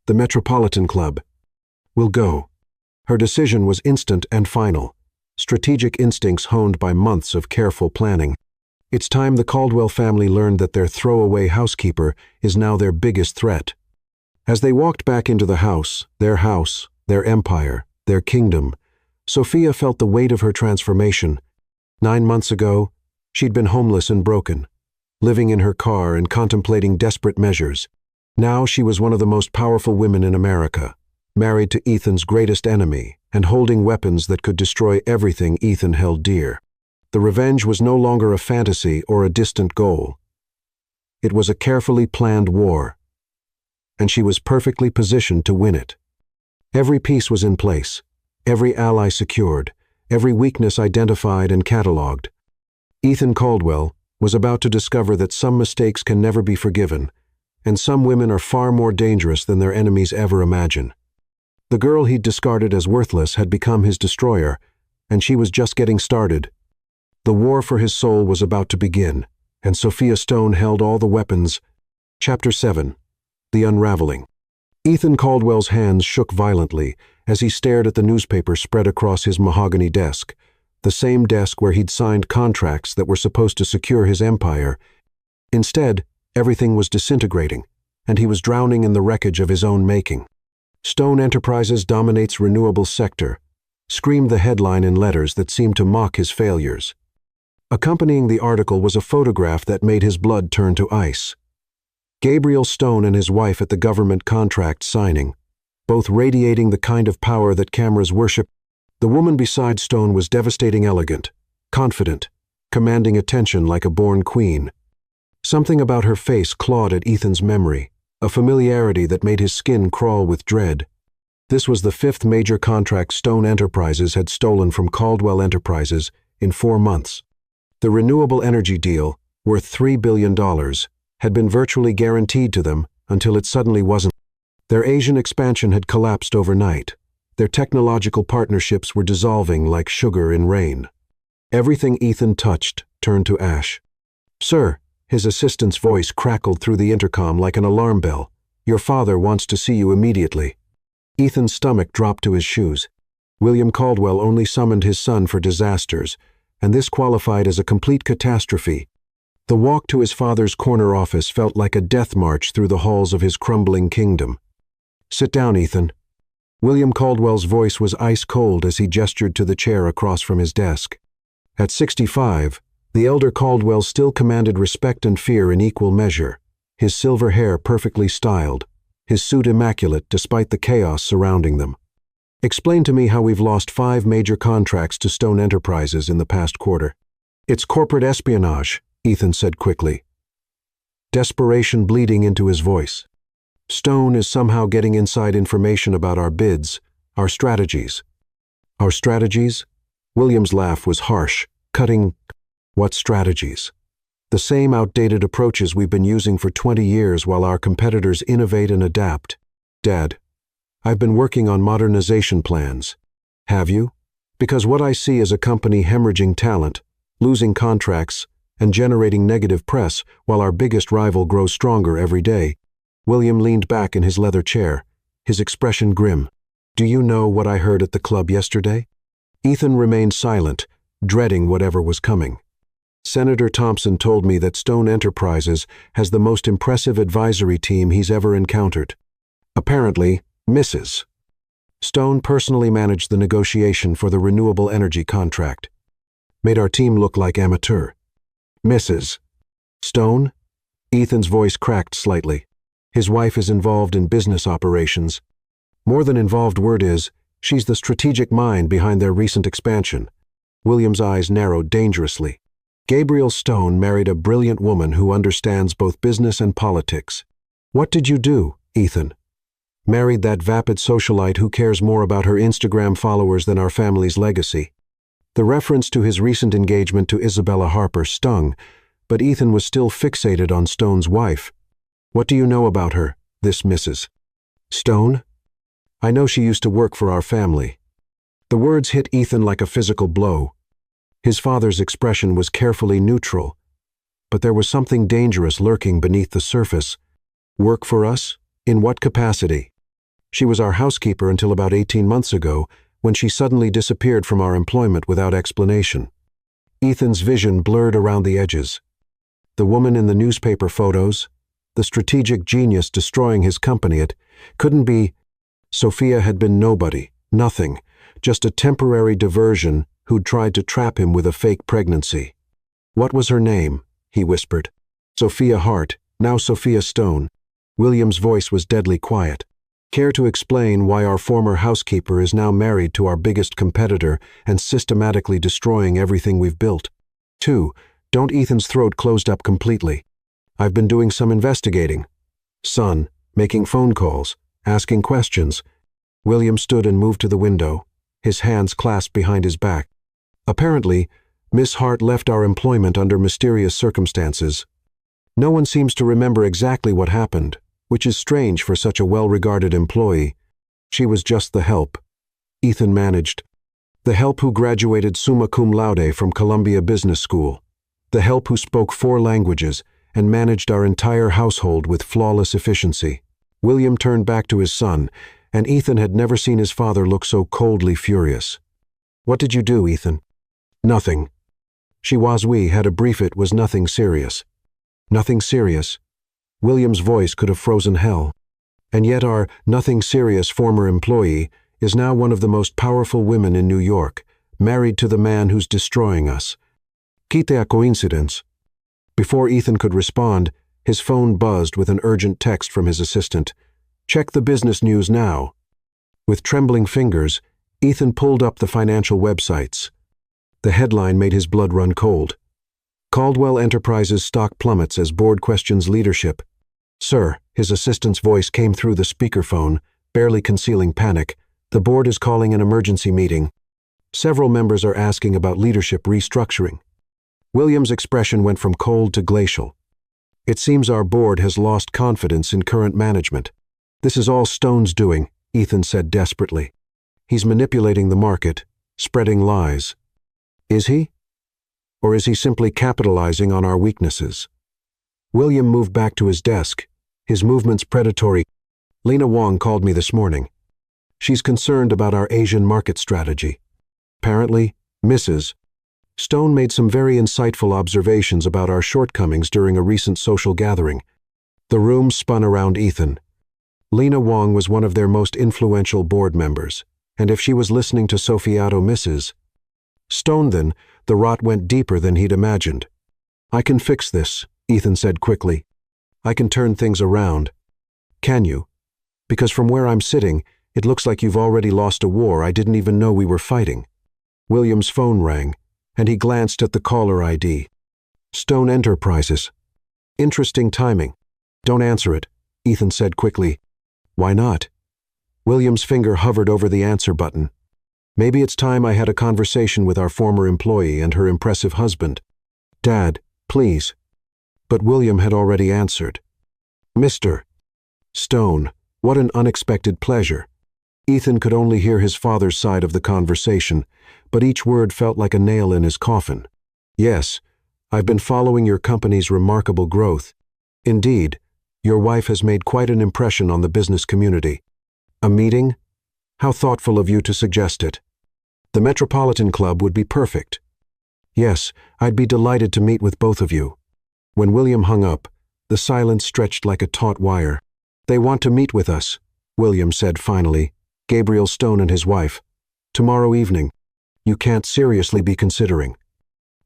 Speaker 1: The Metropolitan Club. We'll go. Her decision was instant and final, strategic instincts honed by months of careful planning. It's time the Caldwell family learned that their throwaway housekeeper is now their biggest threat. As they walked back into the house, their empire, their kingdom, Sophia felt the weight of her transformation. 9 months ago, she'd been homeless and broken, living in her car and contemplating desperate measures. Now she was one of the most powerful women in America, married to Ethan's greatest enemy and holding weapons that could destroy everything Ethan held dear. The revenge was no longer a fantasy or a distant goal. It was a carefully planned war, and she was perfectly positioned to win it. Every piece was in place, every ally secured, every weakness identified and catalogued. Ethan Caldwell was about to discover that some mistakes can never be forgiven, and some women are far more dangerous than their enemies ever imagine. The girl he'd discarded as worthless had become his destroyer, and she was just getting started. The war for his soul was about to begin, and Sophia Stone held all the weapons. Chapter 7. The Unraveling. Ethan Caldwell's hands shook violently as he stared at the newspaper spread across his mahogany desk, the same desk where he'd signed contracts that were supposed to secure his empire. Instead, everything was disintegrating, and he was drowning in the wreckage of his own making. "Stone Enterprises dominates renewable sector," screamed the headline in letters that seemed to mock his failures. Accompanying the article was a photograph that made his blood turn to ice. Gabriel Stone and his wife at the government contract signing, both radiating the kind of power that cameras worship. The woman beside Stone was devastating elegant, confident, commanding attention like a born queen. Something about her face clawed at Ethan's memory, a familiarity that made his skin crawl with dread. This was the 5th major contract Stone Enterprises had stolen from Caldwell Enterprises in 4 months. The renewable energy deal, worth $3 billion, had been virtually guaranteed to them until it suddenly wasn't. Their Asian expansion had collapsed overnight. Their technological partnerships were dissolving like sugar in rain. Everything Ethan touched turned to ash. "Sir," his assistant's voice crackled through the intercom like an alarm bell. "Your father wants to see you immediately." Ethan's stomach dropped to his shoes. William Caldwell only summoned his son for disasters, and this qualified as a complete catastrophe. The walk to his father's corner office felt like a death march through the halls of his crumbling kingdom. "Sit down, Ethan." William Caldwell's voice was ice-cold as he gestured to the chair across from his desk. At 65, the elder Caldwell still commanded respect and fear in equal measure, his silver hair perfectly styled, his suit immaculate despite the chaos surrounding them. "Explain to me how we've lost 5 major contracts to Stone Enterprises in the past quarter." "It's corporate espionage," Ethan said quickly, desperation bleeding into his voice. "Stone is somehow getting inside information about our bids, our strategies." "Our strategies?" William's laugh was harsh, cutting. "What strategies?" "The same outdated approaches we've been using for 20 years while our competitors innovate and adapt." "Dad, I've been working on modernization plans." "Have you?" "Because what I see is a company hemorrhaging talent, losing contracts, and generating negative press while our biggest rival grows stronger every day." William leaned back in his leather chair, his expression grim. "Do you know what I heard at the club yesterday?" Ethan remained silent, dreading whatever was coming. "Senator Thompson told me that Stone Enterprises has the most impressive advisory team he's ever encountered. Apparently, Mrs. Stone personally managed the negotiation for the renewable energy contract. Made our team look like amateur." "Mrs. Stone?" Ethan's voice cracked slightly. "His wife is involved in business operations. More than involved word is, she's the strategic mind behind their recent expansion." William's eyes narrowed dangerously. Gabriel Stone married a brilliant woman who understands both business and politics. What did you do, Ethan? Married that vapid socialite who cares more about her Instagram followers than our family's legacy. The reference to his recent engagement to Isabella Harper stung, but Ethan was still fixated on Stone's wife. What do you know about her, this Mrs. Stone? I know she used to work for our family. The words hit Ethan like a physical blow. His father's expression was carefully neutral, but there was something dangerous lurking beneath the surface. Work for us? In what capacity? She was our housekeeper until about 18 months ago, when she suddenly disappeared from our employment without explanation. Ethan's vision blurred around the edges. The woman in the newspaper photos, the strategic genius destroying his company, it couldn't be. Sophia had been nobody, nothing, just a temporary diversion who'd tried to trap him with a fake pregnancy. What was her name? He whispered. Sophia Hart, now Sophia Stone. William's voice was deadly quiet. Care to explain why our former housekeeper is now married to our biggest competitor and systematically destroying everything we've built? 2. Don't. Ethan's throat closed up completely. I've been doing some investigating. Son, making phone calls, asking questions. William stood and moved to the window, his hands clasped behind his back. Apparently, Miss Hart left our employment under mysterious circumstances. No one seems to remember exactly what happened, which is strange for such a well-regarded employee. She was just the help. Ethan managed. The help who graduated summa cum laude from Columbia Business School. The help who spoke 4 languages and managed our entire household with flawless efficiency. William turned back to his son, and Ethan had never seen his father look so coldly furious. What did you do, Ethan? Nothing. We had a brief. It was nothing serious. Nothing serious? William's voice could have frozen hell. And yet our nothing serious former employee is now one of the most powerful women in New York, married to the man who's destroying us. Quite a coincidence. Before Ethan could respond, his phone buzzed with an urgent text from his assistant. Check the business news now. With trembling fingers, Ethan pulled up the financial websites. The headline made his blood run cold. Caldwell Enterprises stock plummets as board questions leadership. Sir, his assistant's voice came through the speakerphone, barely concealing panic. The board is calling an emergency meeting. Several members are asking about leadership restructuring. William's expression went from cold to glacial. It seems our board has lost confidence in current management. This is all Stone's doing, Ethan said desperately. He's manipulating the market, spreading lies. Is he? Or is he simply capitalizing on our weaknesses? William moved back to his desk, his movements predatory. Lena Wong called me this morning. She's concerned about our Asian market strategy. Apparently, Mrs. Stone made some very insightful observations about our shortcomings during a recent social gathering. The room spun around Ethan. Lena Wong was one of their most influential board members, and if she was listening to Sophiato Mrs. Stone, then the rot went deeper than he'd imagined. I can fix this, Ethan said quickly. I can turn things around. Can you? Because from where I'm sitting, it looks like you've already lost a war I didn't even know we were fighting. William's phone rang, and he glanced at the caller ID. Stone Enterprises. Interesting timing. Don't answer it, Ethan said quickly. Why not? William's finger hovered over the answer button. Maybe it's time I had a conversation with our former employee and her impressive husband. Dad, please. But William had already answered. Mr. Stone, what an unexpected pleasure. Ethan could only hear his father's side of the conversation, but each word felt like a nail in his coffin. Yes, I've been following your company's remarkable growth. Indeed, your wife has made quite an impression on the business community. A meeting? How thoughtful of you to suggest it. The Metropolitan Club would be perfect. Yes, I'd be delighted to meet with both of you. When William hung up, the silence stretched like a taut wire. They want to meet with us, William said finally. Gabriel Stone and his wife. Tomorrow evening. You can't seriously be considering.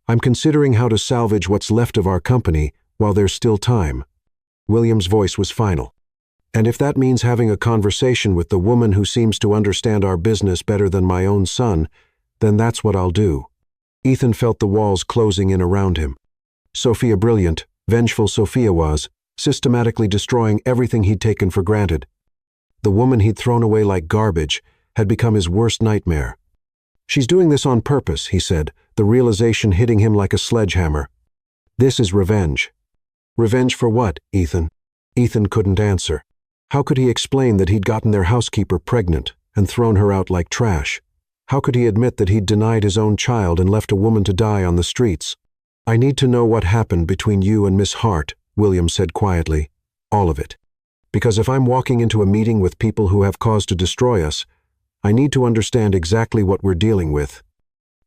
Speaker 1: I'm considering how to salvage what's left of our company while there's still time. William's voice was final. And if that means having a conversation with the woman who seems to understand our business better than my own son, then that's what I'll do. Ethan felt the walls closing in around him. Sophia brilliant, vengeful Sophia was, systematically destroying everything he'd taken for granted. The woman he'd thrown away like garbage had become his worst nightmare. She's doing this on purpose, he said, the realization hitting him like a sledgehammer. This is revenge. Revenge for what, Ethan? Ethan couldn't answer. How could he explain that he'd gotten their housekeeper pregnant and thrown her out like trash? How could he admit that he'd denied his own child and left a woman to die on the streets? I need to know what happened between you and Miss Hart, William said quietly. All of it. Because if I'm walking into a meeting with people who have cause to destroy us, I need to understand exactly what we're dealing with.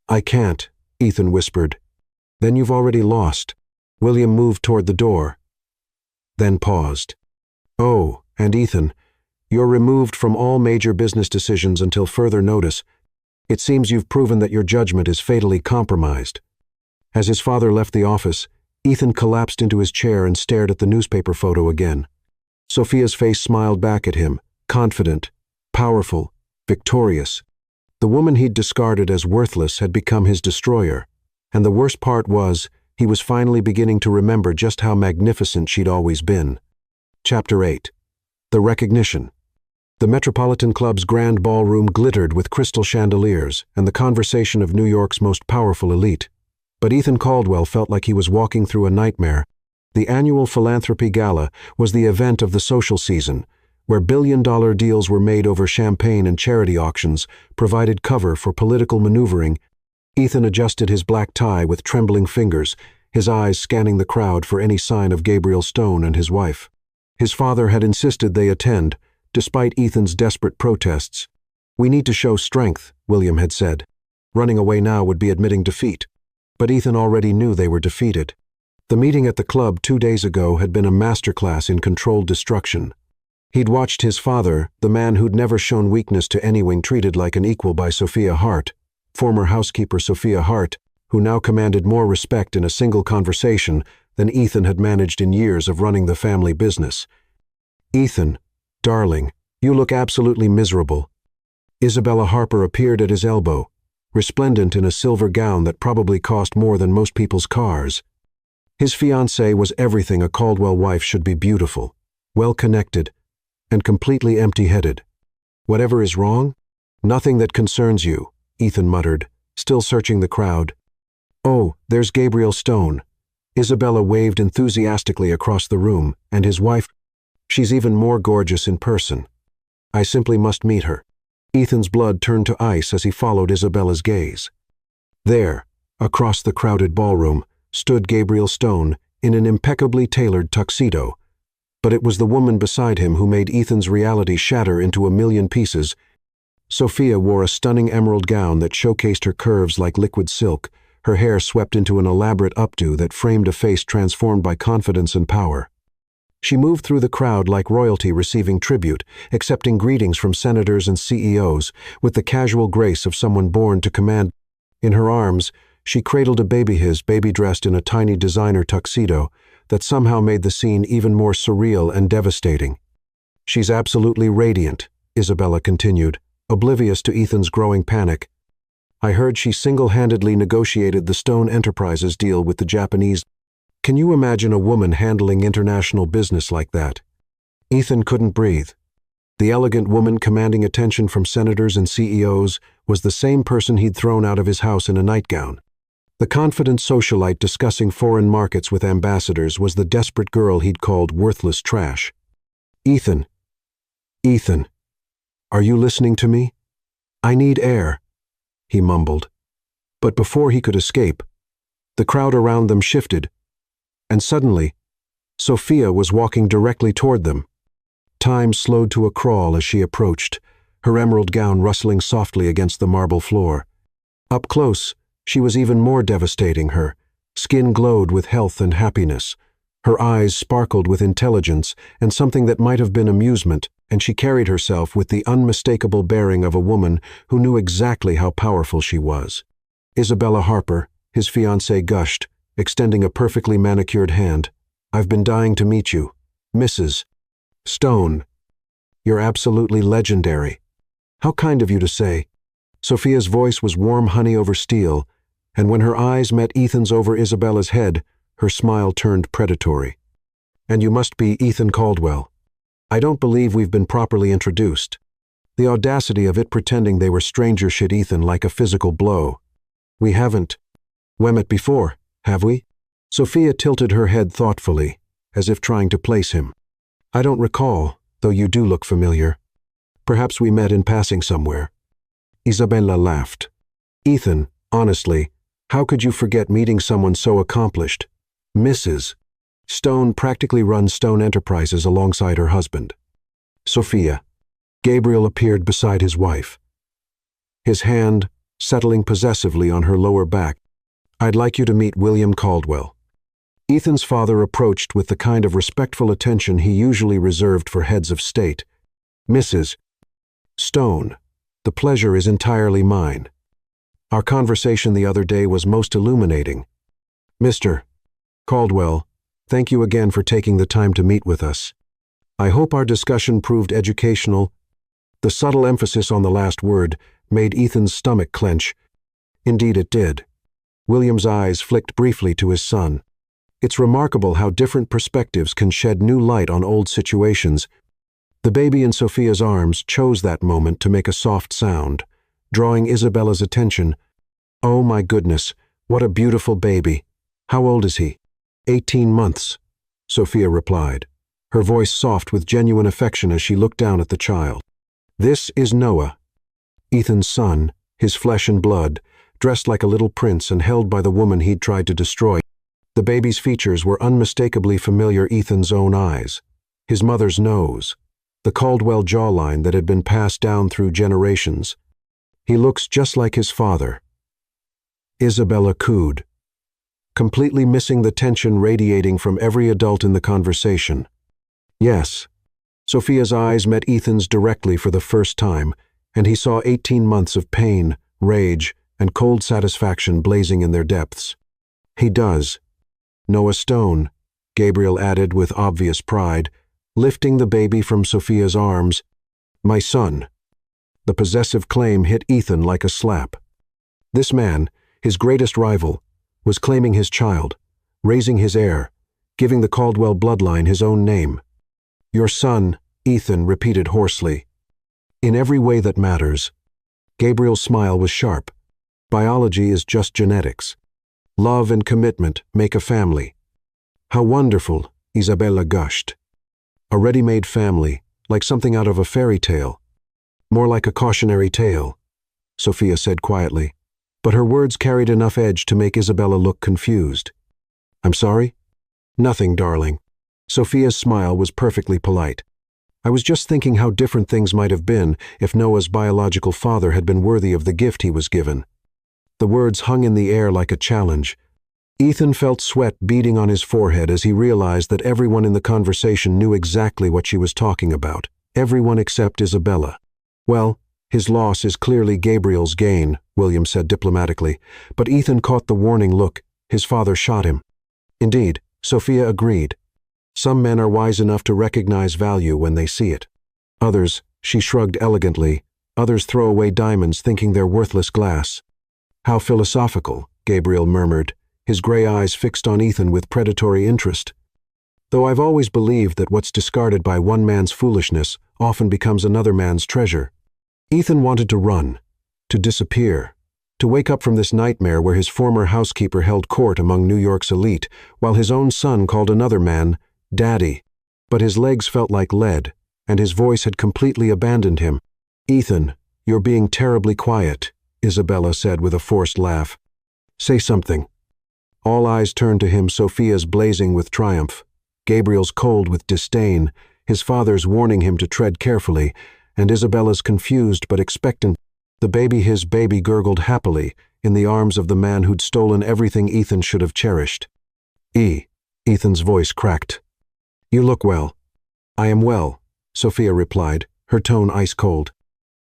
Speaker 1: I can't, Ethan whispered. Then you've already lost. William moved toward the door, then paused. Oh, and Ethan, you're removed from all major business decisions until further notice. It seems you've proven that your judgment is fatally compromised. As his father left the office, Ethan collapsed into his chair and stared at the newspaper photo again. Sophia's face smiled back at him, confident, powerful, victorious. The woman he'd discarded as worthless had become his destroyer, and the worst part was, he was finally beginning to remember just how magnificent she'd always been. Chapter 8. The Recognition. The Metropolitan Club's grand ballroom glittered with crystal chandeliers and the conversation of New York's most powerful elite. But Ethan Caldwell felt like he was walking through a nightmare. The annual philanthropy gala was the event of the social season, where billion-dollar deals were made over champagne and charity auctions, provided cover for political maneuvering. Ethan adjusted his black tie with trembling fingers, his eyes scanning the crowd for any sign of Gabriel Stone and his wife. His father had insisted they attend, despite Ethan's desperate protests. We need to show strength, William had said. Running away now would be admitting defeat. But Ethan already knew they were defeated. The meeting at the club 2 days ago had been a masterclass in controlled destruction. He'd watched his father, the man who'd never shown weakness to anyone, treated like an equal by Sophia Hart, former housekeeper Sophia Hart, who now commanded more respect in a single conversation than Ethan had managed in years of running the family business. Ethan, darling, you look absolutely miserable. Isabella Harper appeared at his elbow, resplendent in a silver gown that probably cost more than most people's cars. His fiancée was everything a Caldwell wife should be: beautiful, well-connected, and completely empty-headed. Whatever is wrong? Nothing that concerns you, Ethan muttered, still searching the crowd. Oh, there's Gabriel Stone. Isabella waved enthusiastically across the room, and his wife. She's even more gorgeous in person. I simply must meet her. Ethan's blood turned to ice as he followed Isabella's gaze. There, across the crowded ballroom, stood Gabriel Stone in an impeccably tailored tuxedo. But it was the woman beside him who made Ethan's reality shatter into a million pieces. Sophia wore a stunning emerald gown that showcased her curves like liquid silk, her hair swept into an elaborate updo that framed a face transformed by confidence and power. She moved through the crowd like royalty receiving tribute, accepting greetings from senators and CEOs with the casual grace of someone born to command. In her arms, she cradled a baby dressed in a tiny designer tuxedo that somehow made the scene even more surreal and devastating. She's absolutely radiant, Isabella continued, oblivious to Ethan's growing panic. I heard she single-handedly negotiated the Stone Enterprises deal with the Japanese. Can you imagine a woman handling international business like that? Ethan couldn't breathe. The elegant woman commanding attention from senators and CEOs was the same person he'd thrown out of his house in a nightgown. The confident socialite discussing foreign markets with ambassadors was the desperate girl he'd called worthless trash. Ethan, are you listening to me? I need air, he mumbled. But before he could escape, the crowd around them shifted, and suddenly, Sophia was walking directly toward them. Time slowed to a crawl as she approached, her emerald gown rustling softly against the marble floor. Up close, she was even more devastating. Her skin glowed with health and happiness. Her eyes sparkled with intelligence and something that might have been amusement, and she carried herself with the unmistakable bearing of a woman who knew exactly how powerful she was. Isabella Harper, his fiancée, gushed, extending a perfectly manicured hand. I've been dying to meet you, Mrs. Stone. You're absolutely legendary. How kind of you to say. Sophia's voice was warm honey over steel, and when her eyes met Ethan's over Isabella's head, her smile turned predatory. "And you must be Ethan Caldwell. I don't believe we've been properly introduced." The audacity of it pretending they were strangers hit Ethan like a physical blow. "We haven't met before, have we?" Sophia tilted her head thoughtfully, as if trying to place him. "I don't recall, though you do look familiar. Perhaps we met in passing somewhere." Isabella laughed. "Ethan, honestly, how could you forget meeting someone so accomplished? Mrs. Stone practically runs Stone Enterprises alongside her husband." "Sophia." Gabriel appeared beside his wife, his hand settling possessively on her lower back. "I'd like you to meet William Caldwell." Ethan's father approached with the kind of respectful attention he usually reserved for heads of state. "Mrs. Stone, the pleasure is entirely mine. Our conversation the other day was most illuminating. Mr. Caldwell, thank you again for taking the time to meet with us. I hope our discussion proved educational." The subtle emphasis on the last word made Ethan's stomach clench. Indeed it did. William's eyes flicked briefly to his son. It's remarkable how different perspectives can shed new light on old situations. The baby in Sophia's arms chose that moment to make a soft sound, drawing Isabella's attention. "Oh my goodness, what a beautiful baby. How old is he?" 18 months, Sophia replied, her voice soft with genuine affection as she looked down at the child. "This is Noah, Ethan's son, his flesh and blood, dressed like a little prince and held by the woman he'd tried to destroy." The baby's features were unmistakably familiar Ethan's own eyes. His mother's nose, the Caldwell jawline that had been passed down through generations. "He looks just like his father." Isabella cooed, completely missing the tension radiating from every adult in the conversation. "Yes." Sophia's eyes met Ethan's directly for the first time, and he saw 18 months of pain, rage, and cold satisfaction blazing in their depths. "He does. Noah Stone," Gabriel added with obvious pride, lifting the baby from Sophia's arms. "My son." The possessive claim hit Ethan like a slap. This man, his greatest rival, was claiming his child, raising his heir, giving the Caldwell bloodline his own name. "Your son," Ethan repeated hoarsely. "In every way that matters." Gabriel's smile was sharp. "Biology is just genetics. Love and commitment make a family." "How wonderful," Isabella gushed. "A ready-made family, like something out of a fairy tale." "More like a cautionary tale," Sophia said quietly, but her words carried enough edge to make Isabella look confused. "I'm sorry?" "Nothing, darling." Sophia's smile was perfectly polite. "I was just thinking how different things might have been if Noah's biological father had been worthy of the gift he was given." The words hung in the air like a challenge. Ethan felt sweat beading on his forehead as he realized that everyone in the conversation knew exactly what she was talking about. Everyone except Isabella. "Well, his loss is clearly Gabriel's gain," William said diplomatically, but Ethan caught the warning look. His father shot him. "Indeed," Sophia agreed. "Some men are wise enough to recognize value when they see it. Others," she shrugged elegantly, "others throw away diamonds thinking they're worthless glass." "How philosophical," Gabriel murmured, his gray eyes fixed on Ethan with predatory interest. "Though I've always believed that what's discarded by one man's foolishness often becomes another man's treasure." Ethan wanted to run, to disappear, to wake up from this nightmare where his former housekeeper held court among New York's elite, while his own son called another man Daddy. But his legs felt like lead, and his voice had completely abandoned him. "Ethan, you're being terribly quiet," Isabella said with a forced laugh. "Say something." All eyes turned to him, Sophia's blazing with triumph, Gabriel's cold with disdain, his father's warning him to tread carefully, and Isabella's confused but expectant. His baby gurgled happily in the arms of the man who'd stolen everything Ethan should have cherished. Ethan's voice cracked. "You look well." "I am well," Sophia replied, her tone ice-cold.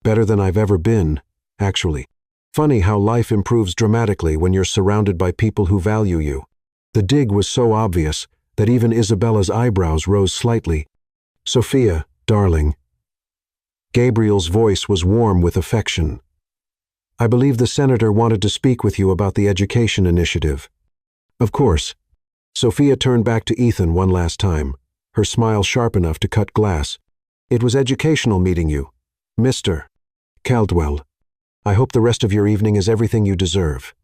Speaker 1: "Better than I've ever been, actually. Funny how life improves dramatically when you're surrounded by people who value you." The dig was so obvious that even Isabella's eyebrows rose slightly. "Sophia, darling." Gabriel's voice was warm with affection. I believe the senator wanted to speak with you about the education initiative. Of course. Sophia turned back to Ethan one last time, her smile sharp enough to cut glass. It was educational meeting you, Mr. Caldwell. I hope the rest of your evening is everything you deserve.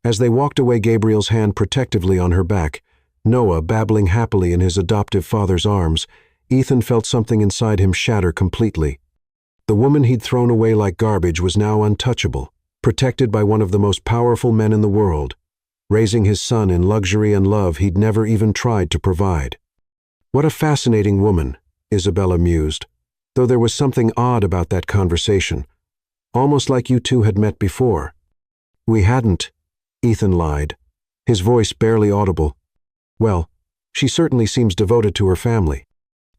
Speaker 1: As they walked away, Gabriel's hand protectively on her back, Noah babbling happily in his adoptive father's arms, Ethan felt something inside him shatter completely. The woman he'd thrown away like garbage was now untouchable, protected by one of the most powerful men in the world, raising his son in luxury and love he'd never even tried to provide. What a fascinating woman, Isabella mused, though there was something odd about that conversation, almost like you two had met before. We hadn't, Ethan lied, his voice barely audible. Well, she certainly seems devoted to her family.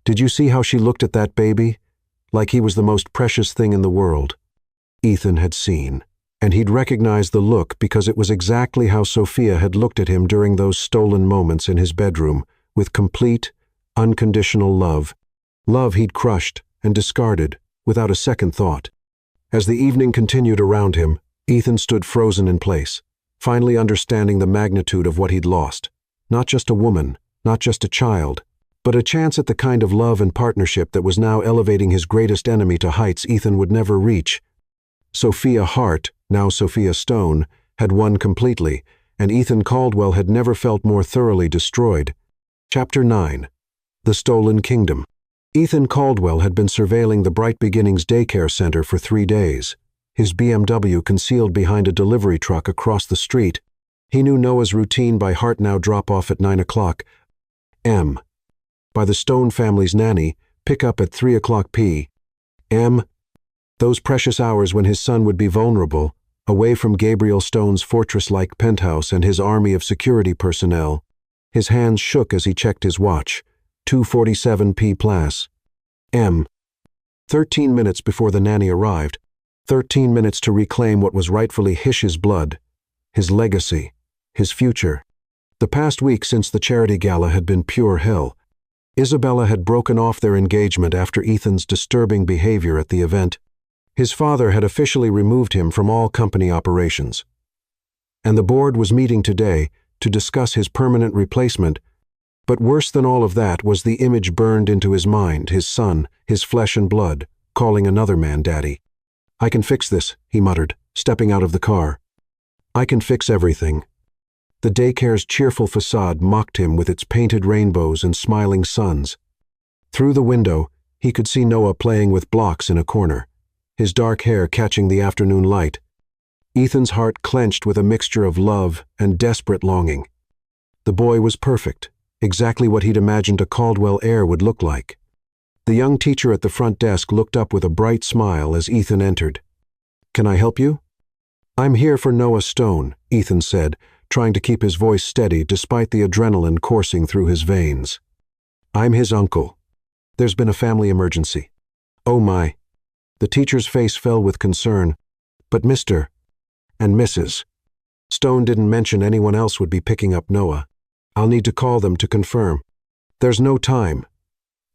Speaker 1: Did you see how she looked at that baby? Like he was the most precious thing in the world. Ethan had seen, and he'd recognized the look because it was exactly how Sophia had looked at him during those stolen moments in his bedroom, with complete, unconditional love. Love he'd crushed and discarded without a second thought. As the evening continued around him, Ethan stood frozen in place, finally understanding the magnitude of what he'd lost. Not just a woman, not just a child, but a chance at the kind of love and partnership that was now elevating his greatest enemy to heights Ethan would never reach. Sophia Hart, now Sophia Stone, had won completely, and Ethan Caldwell had never felt more thoroughly destroyed. Chapter 9. The Stolen Kingdom. Ethan Caldwell had been surveilling the Bright Beginnings daycare center for 3 days, his BMW concealed behind a delivery truck across the street. He knew Noah's routine by heart now: drop off at 9 o'clock m. by the Stone family's nanny, pick up at 3 o'clock p.m. Those precious hours when his son would be vulnerable, away from Gabriel Stone's fortress-like penthouse and his army of security personnel. His hands shook as he checked his watch. 2:47 p.m. 13 minutes before the nanny arrived. 13 minutes to reclaim what was rightfully his blood, his legacy, his future. The past week since the charity gala had been pure hell. Isabella had broken off their engagement after Ethan's disturbing behavior at the event. His father had officially removed him from all company operations. And the board was meeting today to discuss his permanent replacement. But worse than all of that was the image burned into his mind, his son, his flesh and blood, calling another man daddy. I can fix this, he muttered, stepping out of the car. I can fix everything. The daycare's cheerful facade mocked him with its painted rainbows and smiling suns. Through the window, he could see Noah playing with blocks in a corner, his dark hair catching the afternoon light. Ethan's heart clenched with a mixture of love and desperate longing. The boy was perfect, exactly what he'd imagined a Caldwell heir would look like. The young teacher at the front desk looked up with a bright smile as Ethan entered. Can I help you? I'm here for Noah Stone, Ethan said, trying to keep his voice steady despite the adrenaline coursing through his veins. I'm his uncle. There's been a family emergency. Oh my. The teacher's face fell with concern. But Mr. and Mrs. Stone didn't mention anyone else would be picking up Noah. I'll need to call them to confirm. There's no time.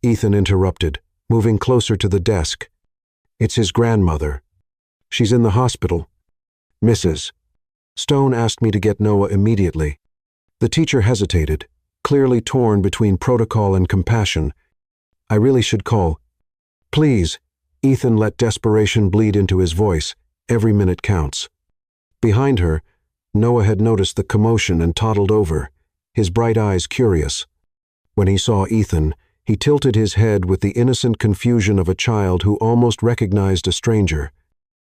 Speaker 1: Ethan interrupted, moving closer to the desk. It's his grandmother. She's in the hospital. Mrs. Stone asked me to get Noah immediately. The teacher hesitated, clearly torn between protocol and compassion. I really should call. Please. Ethan let desperation bleed into his voice. Every minute counts. Behind her, Noah had noticed the commotion and toddled over, his bright eyes curious. When he saw Ethan, he tilted his head with the innocent confusion of a child who almost recognized a stranger.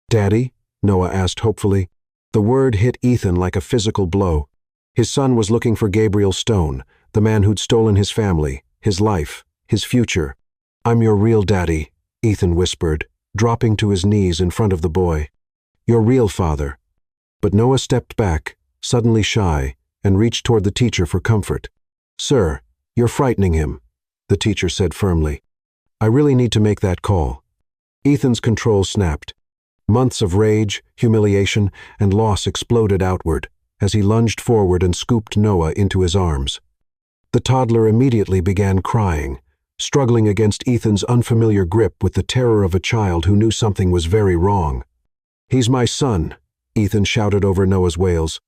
Speaker 1: Daddy? Noah asked hopefully. The word hit Ethan like a physical blow. His son was looking for Gabriel Stone, the man who'd stolen his family, his life, his future. I'm your real daddy, Ethan whispered, dropping to his knees in front of the boy. Your real father. But Noah stepped back, suddenly shy, and reached toward the teacher for comfort. Sir, you're frightening him, the teacher said firmly. I really need to make that call. Ethan's control snapped. Months of rage, humiliation, and loss exploded outward as he lunged forward and scooped Noah into his arms. The toddler immediately began crying, struggling against Ethan's unfamiliar grip with the terror of a child who knew something was very wrong. He's my son, Ethan shouted over Noah's wails.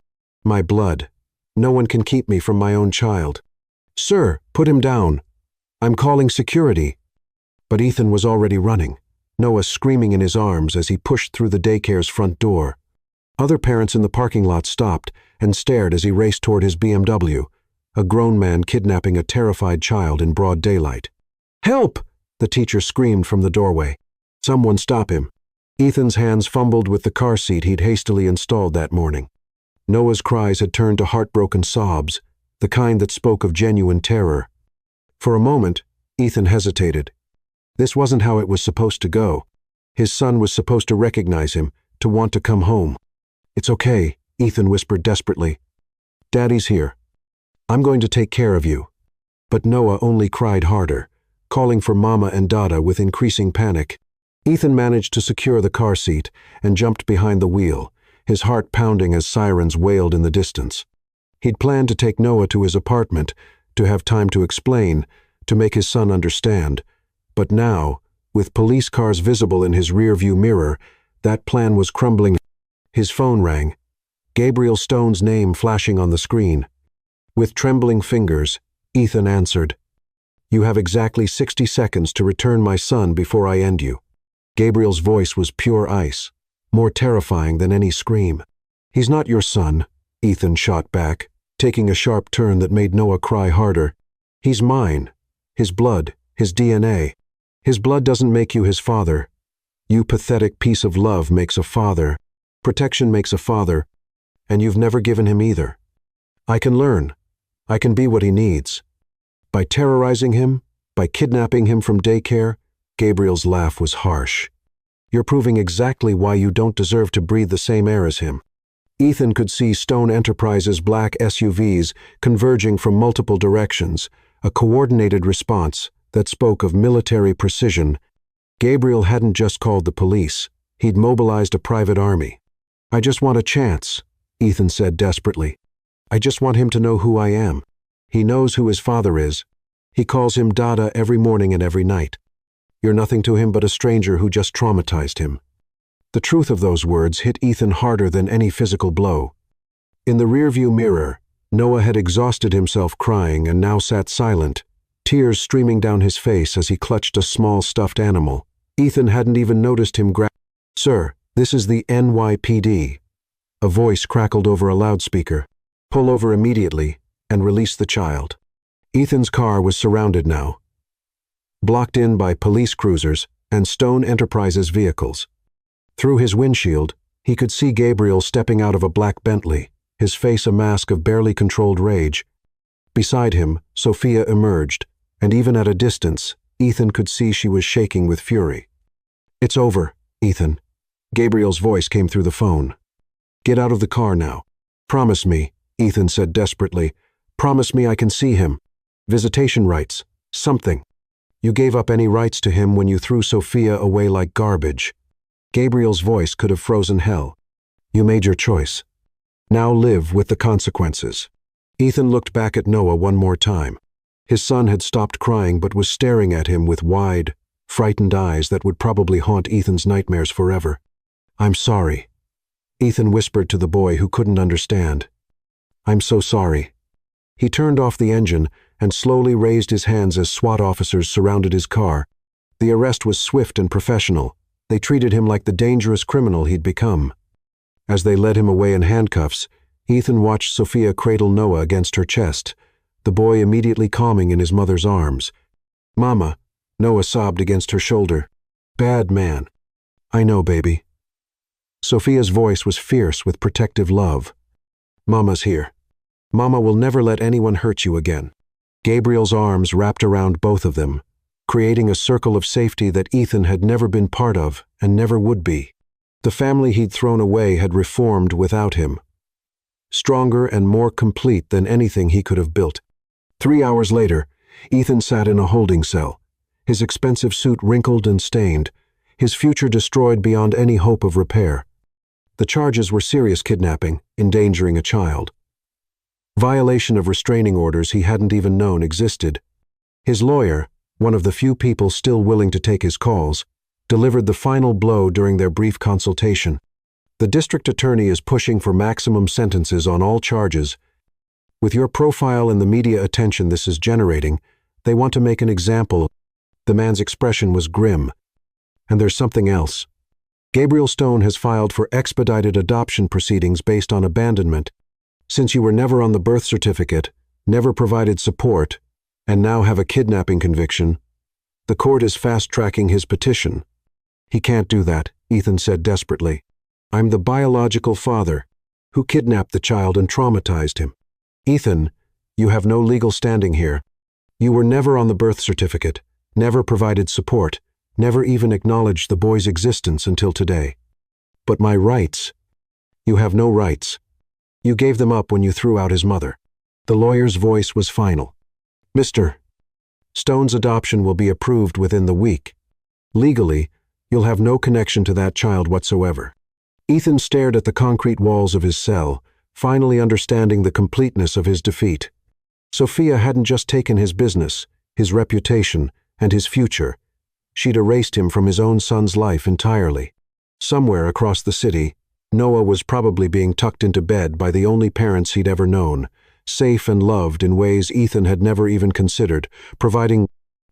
Speaker 1: "My blood. No one can keep me from my own child." "Sir, put him down. I'm calling security." But Ethan was already running, Noah screaming in his arms as he pushed through the daycare's front door. Other parents in the parking lot stopped and stared as he raced toward his BMW, a grown man kidnapping a terrified child in broad daylight. "Help!" the teacher screamed from the doorway. "Someone stop him." Ethan's hands fumbled with the car seat he'd hastily installed that morning. Noah's cries had turned to heartbroken sobs, the kind that spoke of genuine terror. For a moment, Ethan hesitated. This wasn't how it was supposed to go. His son was supposed to recognize him, to want to come home. "It's okay," Ethan whispered desperately. "Daddy's here. I'm going to take care of you." But Noah only cried harder, calling for Mama and Dada with increasing panic. Ethan managed to secure the car seat and jumped behind the wheel, his heart pounding as sirens wailed in the distance. He'd planned to take Noah to his apartment, to have time to explain, to make his son understand. But now, with police cars visible in his rearview mirror, that plan was crumbling. His phone rang, Gabriel Stone's name flashing on the screen. With trembling fingers, Ethan answered. "You have exactly 60 seconds to return my son before I end you." Gabriel's voice was pure ice, more terrifying than any scream. "He's not your son," Ethan shot back, taking a sharp turn that made Noah cry harder. "He's mine. His blood, his DNA. His blood doesn't make you his father. You pathetic piece of love makes a father. Protection makes a father, and you've never given him either. I can learn. I can be what he needs." By terrorizing him, by kidnapping him from daycare, Gabriel's laugh was harsh. "You're proving exactly why you don't deserve to breathe the same air as him." Ethan could see Stone Enterprises' black SUVs converging from multiple directions, a coordinated response that spoke of military precision. Gabriel hadn't just called the police. He'd mobilized a private army. "I just want a chance," Ethan said desperately. "I just want him to know who I am. He knows who his father is. He calls him Dada every morning and every night. You're nothing to him but a stranger who just traumatized him." The truth of those words hit Ethan harder than any physical blow. In the rearview mirror, Noah had exhausted himself crying and now sat silent, tears streaming down his face as he clutched a small stuffed animal. Ethan hadn't even noticed him grab. "Sir, this is the NYPD." A voice crackled over a loudspeaker. "Pull over immediately and release the child." Ethan's car was surrounded now, blocked in by police cruisers and Stone Enterprises vehicles. Through his windshield, he could see Gabriel stepping out of a black Bentley, his face a mask of barely controlled rage. Beside him, Sophia emerged, and even at a distance, Ethan could see she was shaking with fury. "It's over, Ethan." Gabriel's voice came through the phone. "Get out of the car now. Promise me," Ethan said desperately. "Promise me I can see him. Visitation rights. Something. You gave up any rights to him when you threw Sophia away like garbage." Gabriel's voice could have frozen hell. "You made your choice. Now live with the consequences." Ethan looked back at Noah one more time. His son had stopped crying but was staring at him with wide, frightened eyes that would probably haunt Ethan's nightmares forever. "I'm sorry," Ethan whispered to the boy who couldn't understand. "I'm so sorry." He turned off the engine and slowly raised his hands as SWAT officers surrounded his car. The arrest was swift and professional. They treated him like the dangerous criminal he'd become. As they led him away in handcuffs, Ethan watched Sophia cradle Noah against her chest, the boy immediately calming in his mother's arms. "Mama," Noah sobbed against her shoulder. "Bad man." "I know, baby." Sophia's voice was fierce with protective love. "Mama's here. Mama will never let anyone hurt you again." Gabriel's arms wrapped around both of them, creating a circle of safety that Ethan had never been part of and never would be. The family he'd thrown away had reformed without him, stronger and more complete than anything he could have built. 3 hours later, Ethan sat in a holding cell, his expensive suit wrinkled and stained, his future destroyed beyond any hope of repair. The charges were serious kidnapping, endangering a child. Violation of restraining orders he hadn't even known existed. His lawyer, one of the few people still willing to take his calls, delivered the final blow during their brief consultation. The district attorney is pushing for maximum sentences on all charges. With your profile and the media attention this is generating, they want to make an example. The man's expression was grim. And there's something else. Gabriel Stone has filed for expedited adoption proceedings based on abandonment. Since you were never on the birth certificate, never provided support, and now have a kidnapping conviction, the court is fast-tracking his petition. He can't do that, Ethan said desperately. I'm the biological father who kidnapped the child and traumatized him. Ethan, you have no legal standing here. You were never on the birth certificate, never provided support, never even acknowledged the boy's existence until today. But my rights? You have no rights. You gave them up when you threw out his mother. The lawyer's voice was final. Mr. Stone's adoption will be approved within the week. Legally, you'll have no connection to that child whatsoever. Ethan stared at the concrete walls of his cell, finally understanding the completeness of his defeat. Sophia hadn't just taken his business, his reputation, and his future. She'd erased him from his own son's life entirely. Somewhere across the city, Noah was probably being tucked into bed by the only parents he'd ever known, safe and loved in ways Ethan had never even considered, providing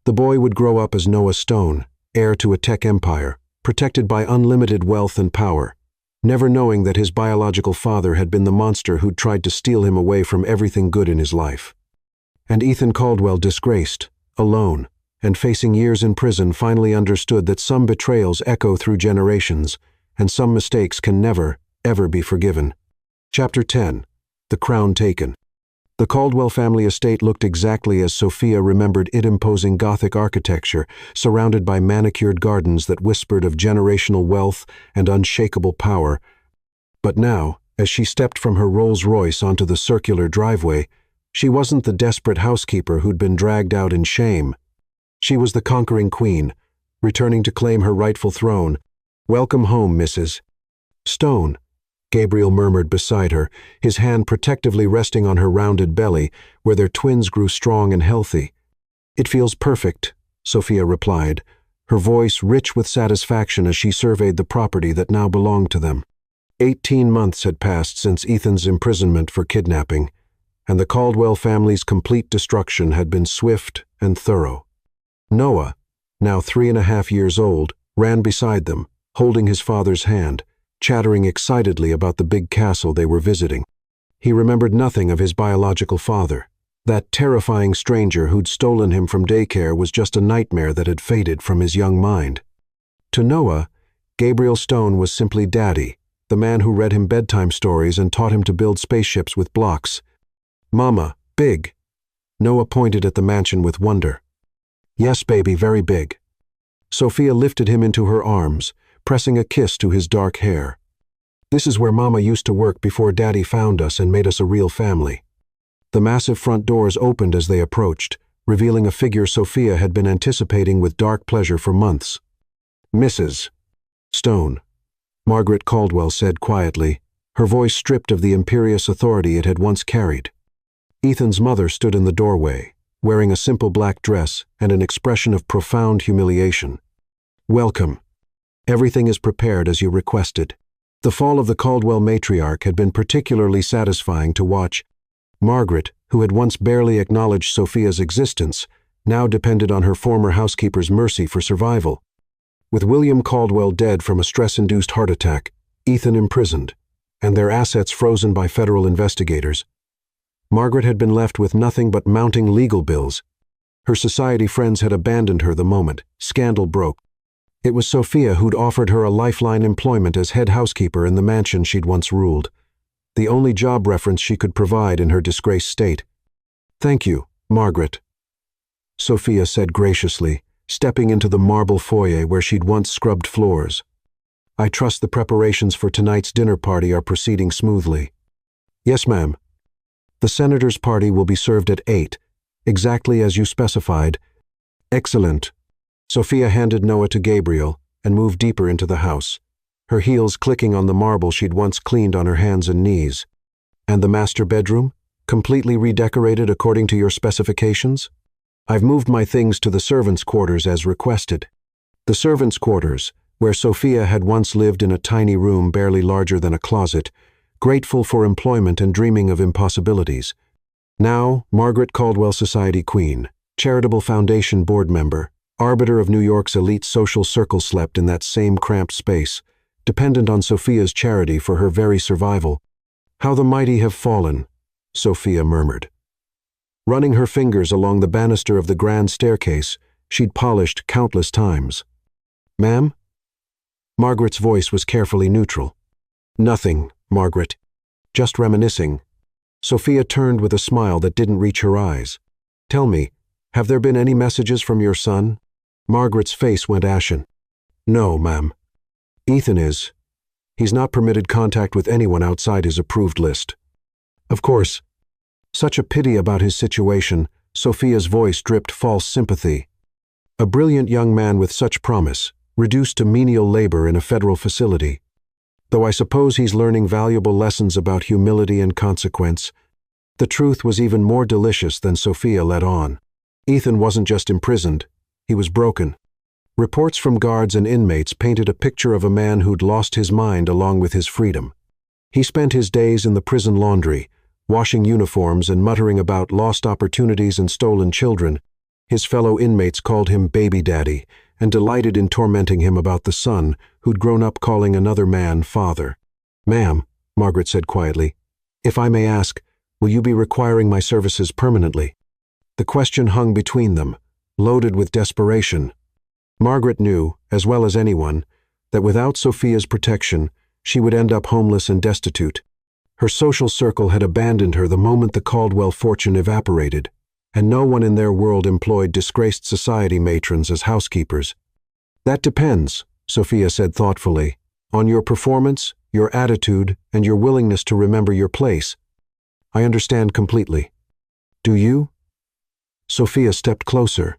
Speaker 1: the boy would grow up as Noah Stone, heir to a tech empire, protected by unlimited wealth and power, never knowing that his biological father had been the monster who'd tried to steal him away from everything good in his life. And Ethan Caldwell, disgraced, alone, and facing years in prison, finally understood that some betrayals echo through generations, and some mistakes can never, ever be forgiven. Chapter 10. The Crown Taken. The Caldwell family estate looked exactly as Sophia remembered it, imposing Gothic architecture, surrounded by manicured gardens that whispered of generational wealth and unshakable power. But now, as she stepped from her Rolls-Royce onto the circular driveway, she wasn't the desperate housekeeper who'd been dragged out in shame. She was the conquering queen, returning to claim her rightful throne. Welcome home, Mrs. Stone, Gabriel murmured beside her, his hand protectively resting on her rounded belly, where their twins grew strong and healthy. It feels perfect, Sophia replied, her voice rich with satisfaction as she surveyed the property that now belonged to them. 18 months had passed since Ethan's imprisonment for kidnapping, and the Caldwell family's complete destruction had been swift and thorough. Noah, now 3.5 years old, ran beside them, holding his father's hand, chattering excitedly about the big castle they were visiting. He remembered nothing of his biological father. That terrifying stranger who'd stolen him from daycare was just a nightmare that had faded from his young mind. To Noah, Gabriel Stone was simply Daddy, the man who read him bedtime stories and taught him to build spaceships with blocks. Mama, big. Noah pointed at the mansion with wonder. Yes, baby, very big. Sophia lifted him into her arms, pressing a kiss to his dark hair. This is where Mama used to work before Daddy found us and made us a real family. The massive front doors opened as they approached, revealing a figure Sophia had been anticipating with dark pleasure for months. Mrs. Stone, Margaret Caldwell said quietly, her voice stripped of the imperious authority it had once carried. Ethan's mother stood in the doorway, wearing a simple black dress and an expression of profound humiliation. Welcome. Everything is prepared as you requested. The fall of the Caldwell matriarch had been particularly satisfying to watch. Margaret, who had once barely acknowledged Sophia's existence, now depended on her former housekeeper's mercy for survival. With William Caldwell dead from a stress-induced heart attack, Ethan imprisoned, and their assets frozen by federal investigators, Margaret had been left with nothing but mounting legal bills. Her society friends had abandoned her the moment scandal broke. It was Sophia who'd offered her a lifeline employment as head housekeeper in the mansion she'd once ruled, the only job reference she could provide in her disgraced state. Thank you, Margaret, Sophia said graciously, stepping into the marble foyer where she'd once scrubbed floors. I trust the preparations for tonight's dinner party are proceeding smoothly. Yes, ma'am. The senator's party will be served at 8, exactly as you specified. Excellent. Sophia handed Noah to Gabriel and moved deeper into the house, her heels clicking on the marble she'd once cleaned on her hands and knees. And the master bedroom? Completely redecorated according to your specifications? I've moved my things to the servants' quarters as requested. The servants' quarters, where Sophia had once lived in a tiny room barely larger than a closet, grateful for employment and dreaming of impossibilities. Now, Margaret Caldwell Society Queen, Charitable Foundation board member, arbiter of New York's elite social circle, slept in that same cramped space, dependent on Sophia's charity for her very survival. "How the mighty have fallen," Sophia murmured. Running her fingers along the banister of the grand staircase she'd polished countless times. "Ma'am?" Margaret's voice was carefully neutral. "Nothing, Margaret. Just reminiscing." Sophia turned with a smile that didn't reach her eyes. "Tell me, have there been any messages from your son?" Margaret's face went ashen. "No, ma'am. Ethan is. He's not permitted contact with anyone outside his approved list." "Of course." Such a pity about his situation, Sophia's voice dripped false sympathy. A brilliant young man with such promise, reduced to menial labor in a federal facility. Though I suppose he's learning valuable lessons about humility and consequence. The truth was even more delicious than Sophia let on. Ethan wasn't just imprisoned, he was broken. Reports from guards and inmates painted a picture of a man who'd lost his mind along with his freedom. He spent his days in the prison laundry, washing uniforms and muttering about lost opportunities and stolen children. His fellow inmates called him baby daddy and delighted in tormenting him about the son who'd grown up calling another man father. "Ma'am," Margaret said quietly, "if I may ask, will you be requiring my services permanently?" The question hung between them, loaded with desperation. Margaret knew, as well as anyone, that without Sophia's protection, she would end up homeless and destitute. Her social circle had abandoned her the moment the Caldwell fortune evaporated, and no one in their world employed disgraced society matrons as housekeepers. "That depends," Sophia said thoughtfully, "on your performance, your attitude, and your willingness to remember your place." "I understand completely." "Do you?" Sophia stepped closer,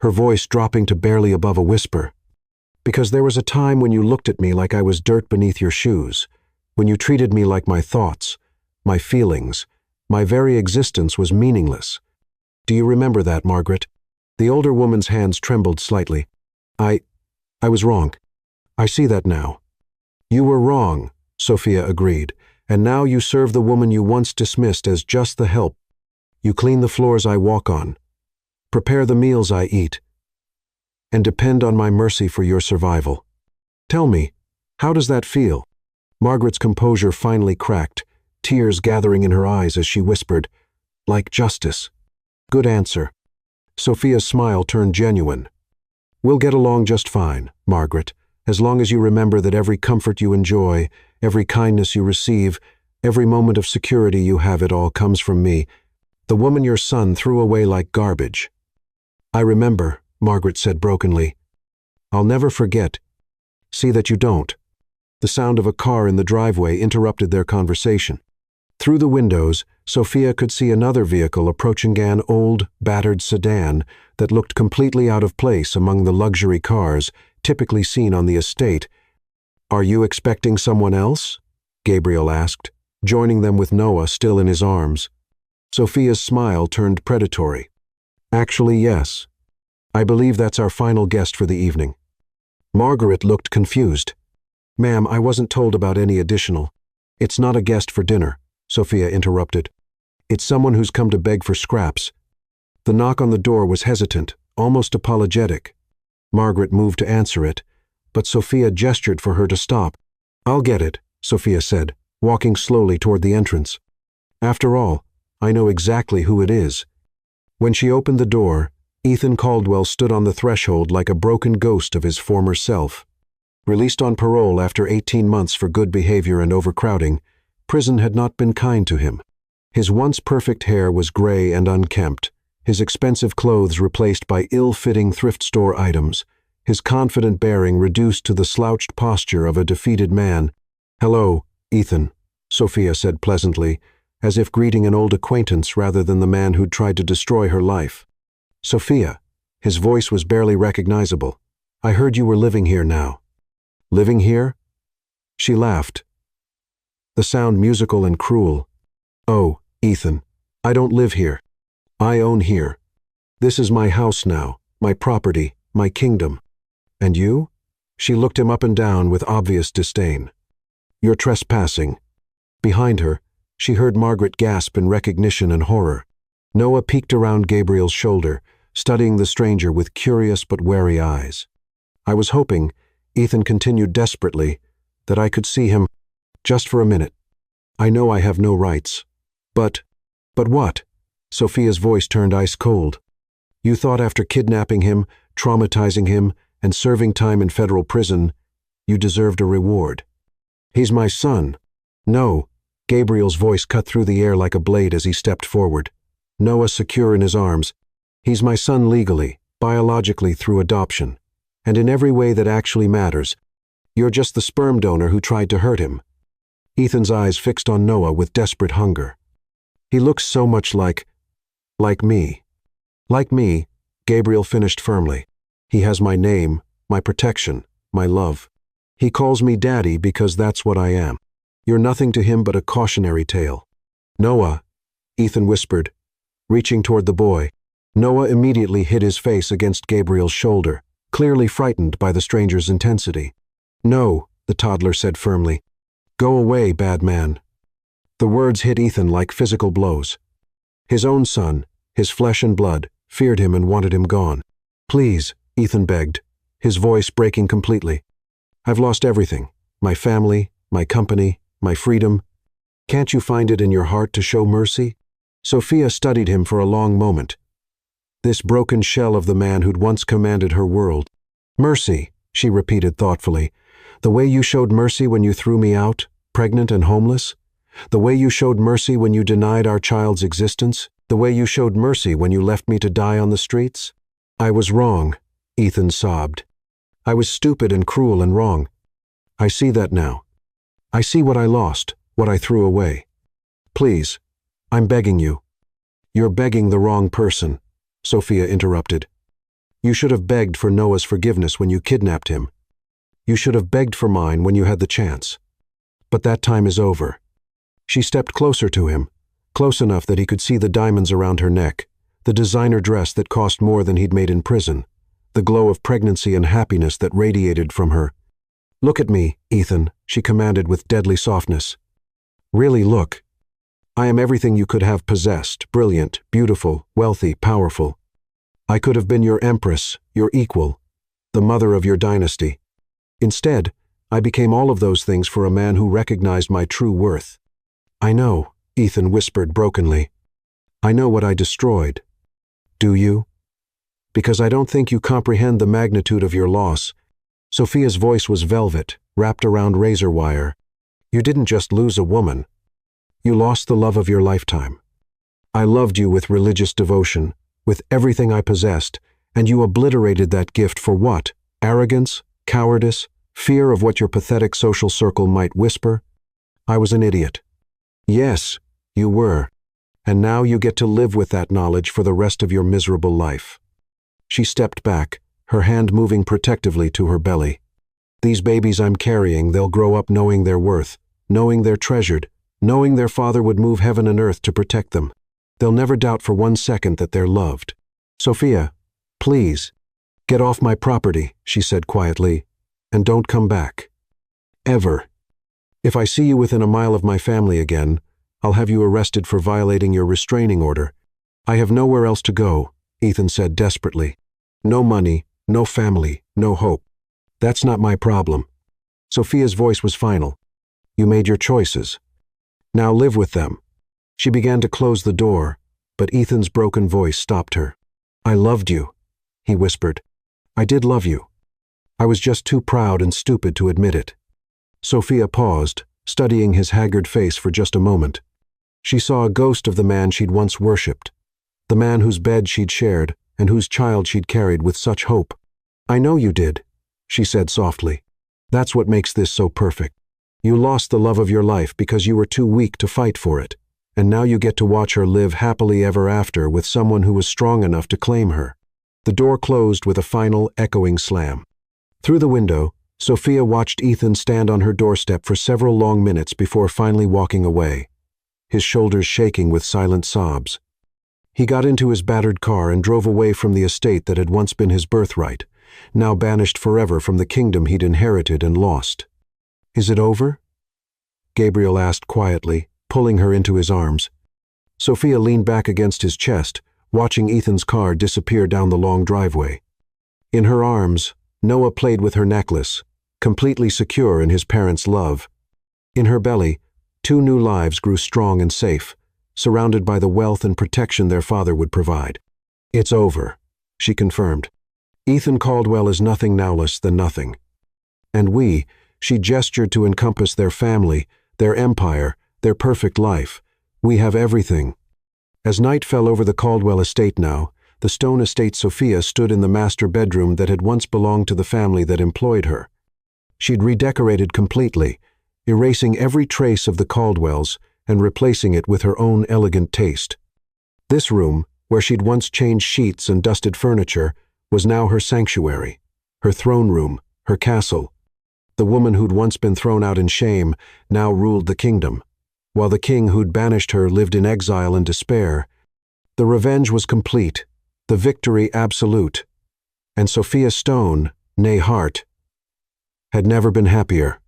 Speaker 1: her voice dropping to barely above a whisper. "Because there was a time when you looked at me like I was dirt beneath your shoes, when you treated me like my thoughts, my feelings, my very existence was meaningless. Do you remember that, Margaret?" The older woman's hands trembled slightly. I was wrong. I see that now." "You were wrong," Sophia agreed, "and now you serve the woman you once dismissed as just the help. You clean the floors I walk on, prepare the meals I eat, and depend on my mercy for your survival. Tell me, how does that feel?" Margaret's composure finally cracked, tears gathering in her eyes as she whispered, "Like justice." "Good answer." Sophia's smile turned genuine. "We'll get along just fine, Margaret, as long as you remember that every comfort you enjoy, every kindness you receive, every moment of security you have, it all comes from me, the woman your son threw away like garbage." "I remember," Margaret said brokenly. "I'll never forget. See that you don't." The sound of a car in the driveway interrupted their conversation. Through the windows, Sophia could see another vehicle approaching, an old, battered sedan that looked completely out of place among the luxury cars typically seen on the estate. "Are you expecting someone else?" Gabriel asked, joining them with Noah still in his arms. Sophia's smile turned predatory. "Actually, yes. I believe that's our final guest for the evening." Margaret looked confused. "Ma'am, I wasn't told about any additional." "It's not a guest for dinner," Sophia interrupted. "It's someone who's come to beg for scraps." The knock on the door was hesitant, almost apologetic. Margaret moved to answer it, but Sophia gestured for her to stop. "I'll get it," Sophia said, walking slowly toward the entrance. "After all, I know exactly who it is." When she opened the door, Ethan Caldwell stood on the threshold like a broken ghost of his former self. Released on parole after 18 months for good behavior and overcrowding, prison had not been kind to him. His once perfect hair was gray and unkempt, his expensive clothes replaced by ill-fitting thrift store items, his confident bearing reduced to the slouched posture of a defeated man. "Hello, Ethan," Sophia said pleasantly, as if greeting an old acquaintance rather than the man who'd tried to destroy her life. "Sophia," his voice was barely recognizable, "I heard you were living here now." "Living here?" She laughed, the sound musical and cruel. "Oh, Ethan, I don't live here. I own here. This is my house now, my property, my kingdom. And you? She looked him up and down with obvious disdain. "You're trespassing." Behind her, she heard Margaret gasp in recognition and horror. Noah peeked around Gabriel's shoulder, studying the stranger with curious but wary eyes. "I was hoping," Ethan continued desperately, "that I could see him just for a minute. I know I have no rights. But what?" Sophia's voice turned ice cold. "You thought after kidnapping him, traumatizing him, and serving time in federal prison, you deserved a reward. He's my son." "No." Gabriel's voice cut through the air like a blade as he stepped forward. Noah secure in his arms. "He's my son legally, biologically through adoption, and in every way that actually matters. You're just the sperm donor who tried to hurt him." Ethan's eyes fixed on Noah with desperate hunger. "He looks so much like me." "Like me," Gabriel finished firmly. "He has my name, my protection, my love. He calls me Daddy because that's what I am. You're nothing to him but a cautionary tale." "Noah," Ethan whispered, reaching toward the boy. Noah immediately hid his face against Gabriel's shoulder, clearly frightened by the stranger's intensity. "No," the toddler said firmly. "Go away, bad man." The words hit Ethan like physical blows. His own son, his flesh and blood, feared him and wanted him gone. "Please," Ethan begged, his voice breaking completely. "I've lost everything. My family, my company, my freedom. Can't you find it in your heart to show mercy?" Sophia studied him for a long moment. This broken shell of the man who'd once commanded her world. "Mercy," she repeated thoughtfully. "The way you showed mercy when you threw me out, pregnant and homeless? The way you showed mercy when you denied our child's existence? The way you showed mercy when you left me to die on the streets?" "I was wrong," Ethan sobbed. "I was stupid and cruel and wrong. I see that now. I see what I lost, what I threw away. Please, I'm begging you." "You're begging the wrong person," Sophia interrupted. "You should have begged for Noah's forgiveness when you kidnapped him. You should have begged for mine when you had the chance. But that time is over." She stepped closer to him, close enough that he could see the diamonds around her neck, the designer dress that cost more than he'd made in prison, the glow of pregnancy and happiness that radiated from her. "Look at me, Ethan," she commanded with deadly softness. "Really look. I am everything you could have possessed, brilliant, beautiful, wealthy, powerful. I could have been your empress, your equal, the mother of your dynasty. Instead, I became all of those things for a man who recognized my true worth." "I know," Ethan whispered brokenly. "I know what I destroyed." "Do you?" "Because I don't think you comprehend the magnitude of your loss." Sophia's voice was velvet, wrapped around razor wire. "You didn't just lose a woman. You lost the love of your lifetime. I loved you with religious devotion, with everything I possessed, and you obliterated that gift for what? Arrogance? Cowardice? Fear of what your pathetic social circle might whisper? I was an idiot." "Yes, you were. And now you get to live with that knowledge for the rest of your miserable life." She stepped back, her hand moving protectively to her belly. "These babies I'm carrying, they'll grow up knowing their worth, knowing they're treasured, knowing their father would move heaven and earth to protect them. They'll never doubt for 1 second that they're loved." "Sophia, please, get off my property," she said quietly, "and don't come back. Ever. If I see you within a mile of my family again, I'll have you arrested for violating your restraining order." "I have nowhere else to go," Ethan said desperately. "No money, no family, no hope. That's not my problem." Sophia's voice was final. "You made your choices. Now live with them." She began to close the door, but Ethan's broken voice stopped her. "I loved you," he whispered. "I did love you. I was just too proud and stupid to admit it." Sophia paused, studying his haggard face for just a moment. She saw a ghost of the man she'd once worshipped, the man whose bed she'd shared and whose child she'd carried with such hope. "I know you did," she said softly. "That's what makes this so perfect. You lost the love of your life because you were too weak to fight for it, and now you get to watch her live happily ever after with someone who was strong enough to claim her." The door closed with a final, echoing slam. Through the window, Sophia watched Ethan stand on her doorstep for several long minutes before finally walking away, his shoulders shaking with silent sobs. He got into his battered car and drove away from the estate that had once been his birthright, now banished forever from the kingdom he'd inherited and lost. "Is it over?" Gabriel asked quietly, pulling her into his arms. Sophia leaned back against his chest, watching Ethan's car disappear down the long driveway. In her arms, Noah played with her necklace, completely secure in his parents' love. In her belly, 2 new lives grew strong and safe, surrounded by the wealth and protection their father would provide. "It's over," she confirmed. "Ethan Caldwell is nothing now less than nothing. And we," she gestured to encompass their family, their empire, their perfect life. "We have everything." As night fell over the Caldwell estate now, the stone estate Sophia stood in the master bedroom that had once belonged to the family that employed her. She'd redecorated completely, erasing every trace of the Caldwells and replacing it with her own elegant taste. This room, where she'd once changed sheets and dusted furniture, was now her sanctuary, her throne room, her castle. The woman who'd once been thrown out in shame now ruled the kingdom, while the king who'd banished her lived in exile and despair. The revenge was complete, the victory absolute, and Sophia Stone, née Hart, had never been happier.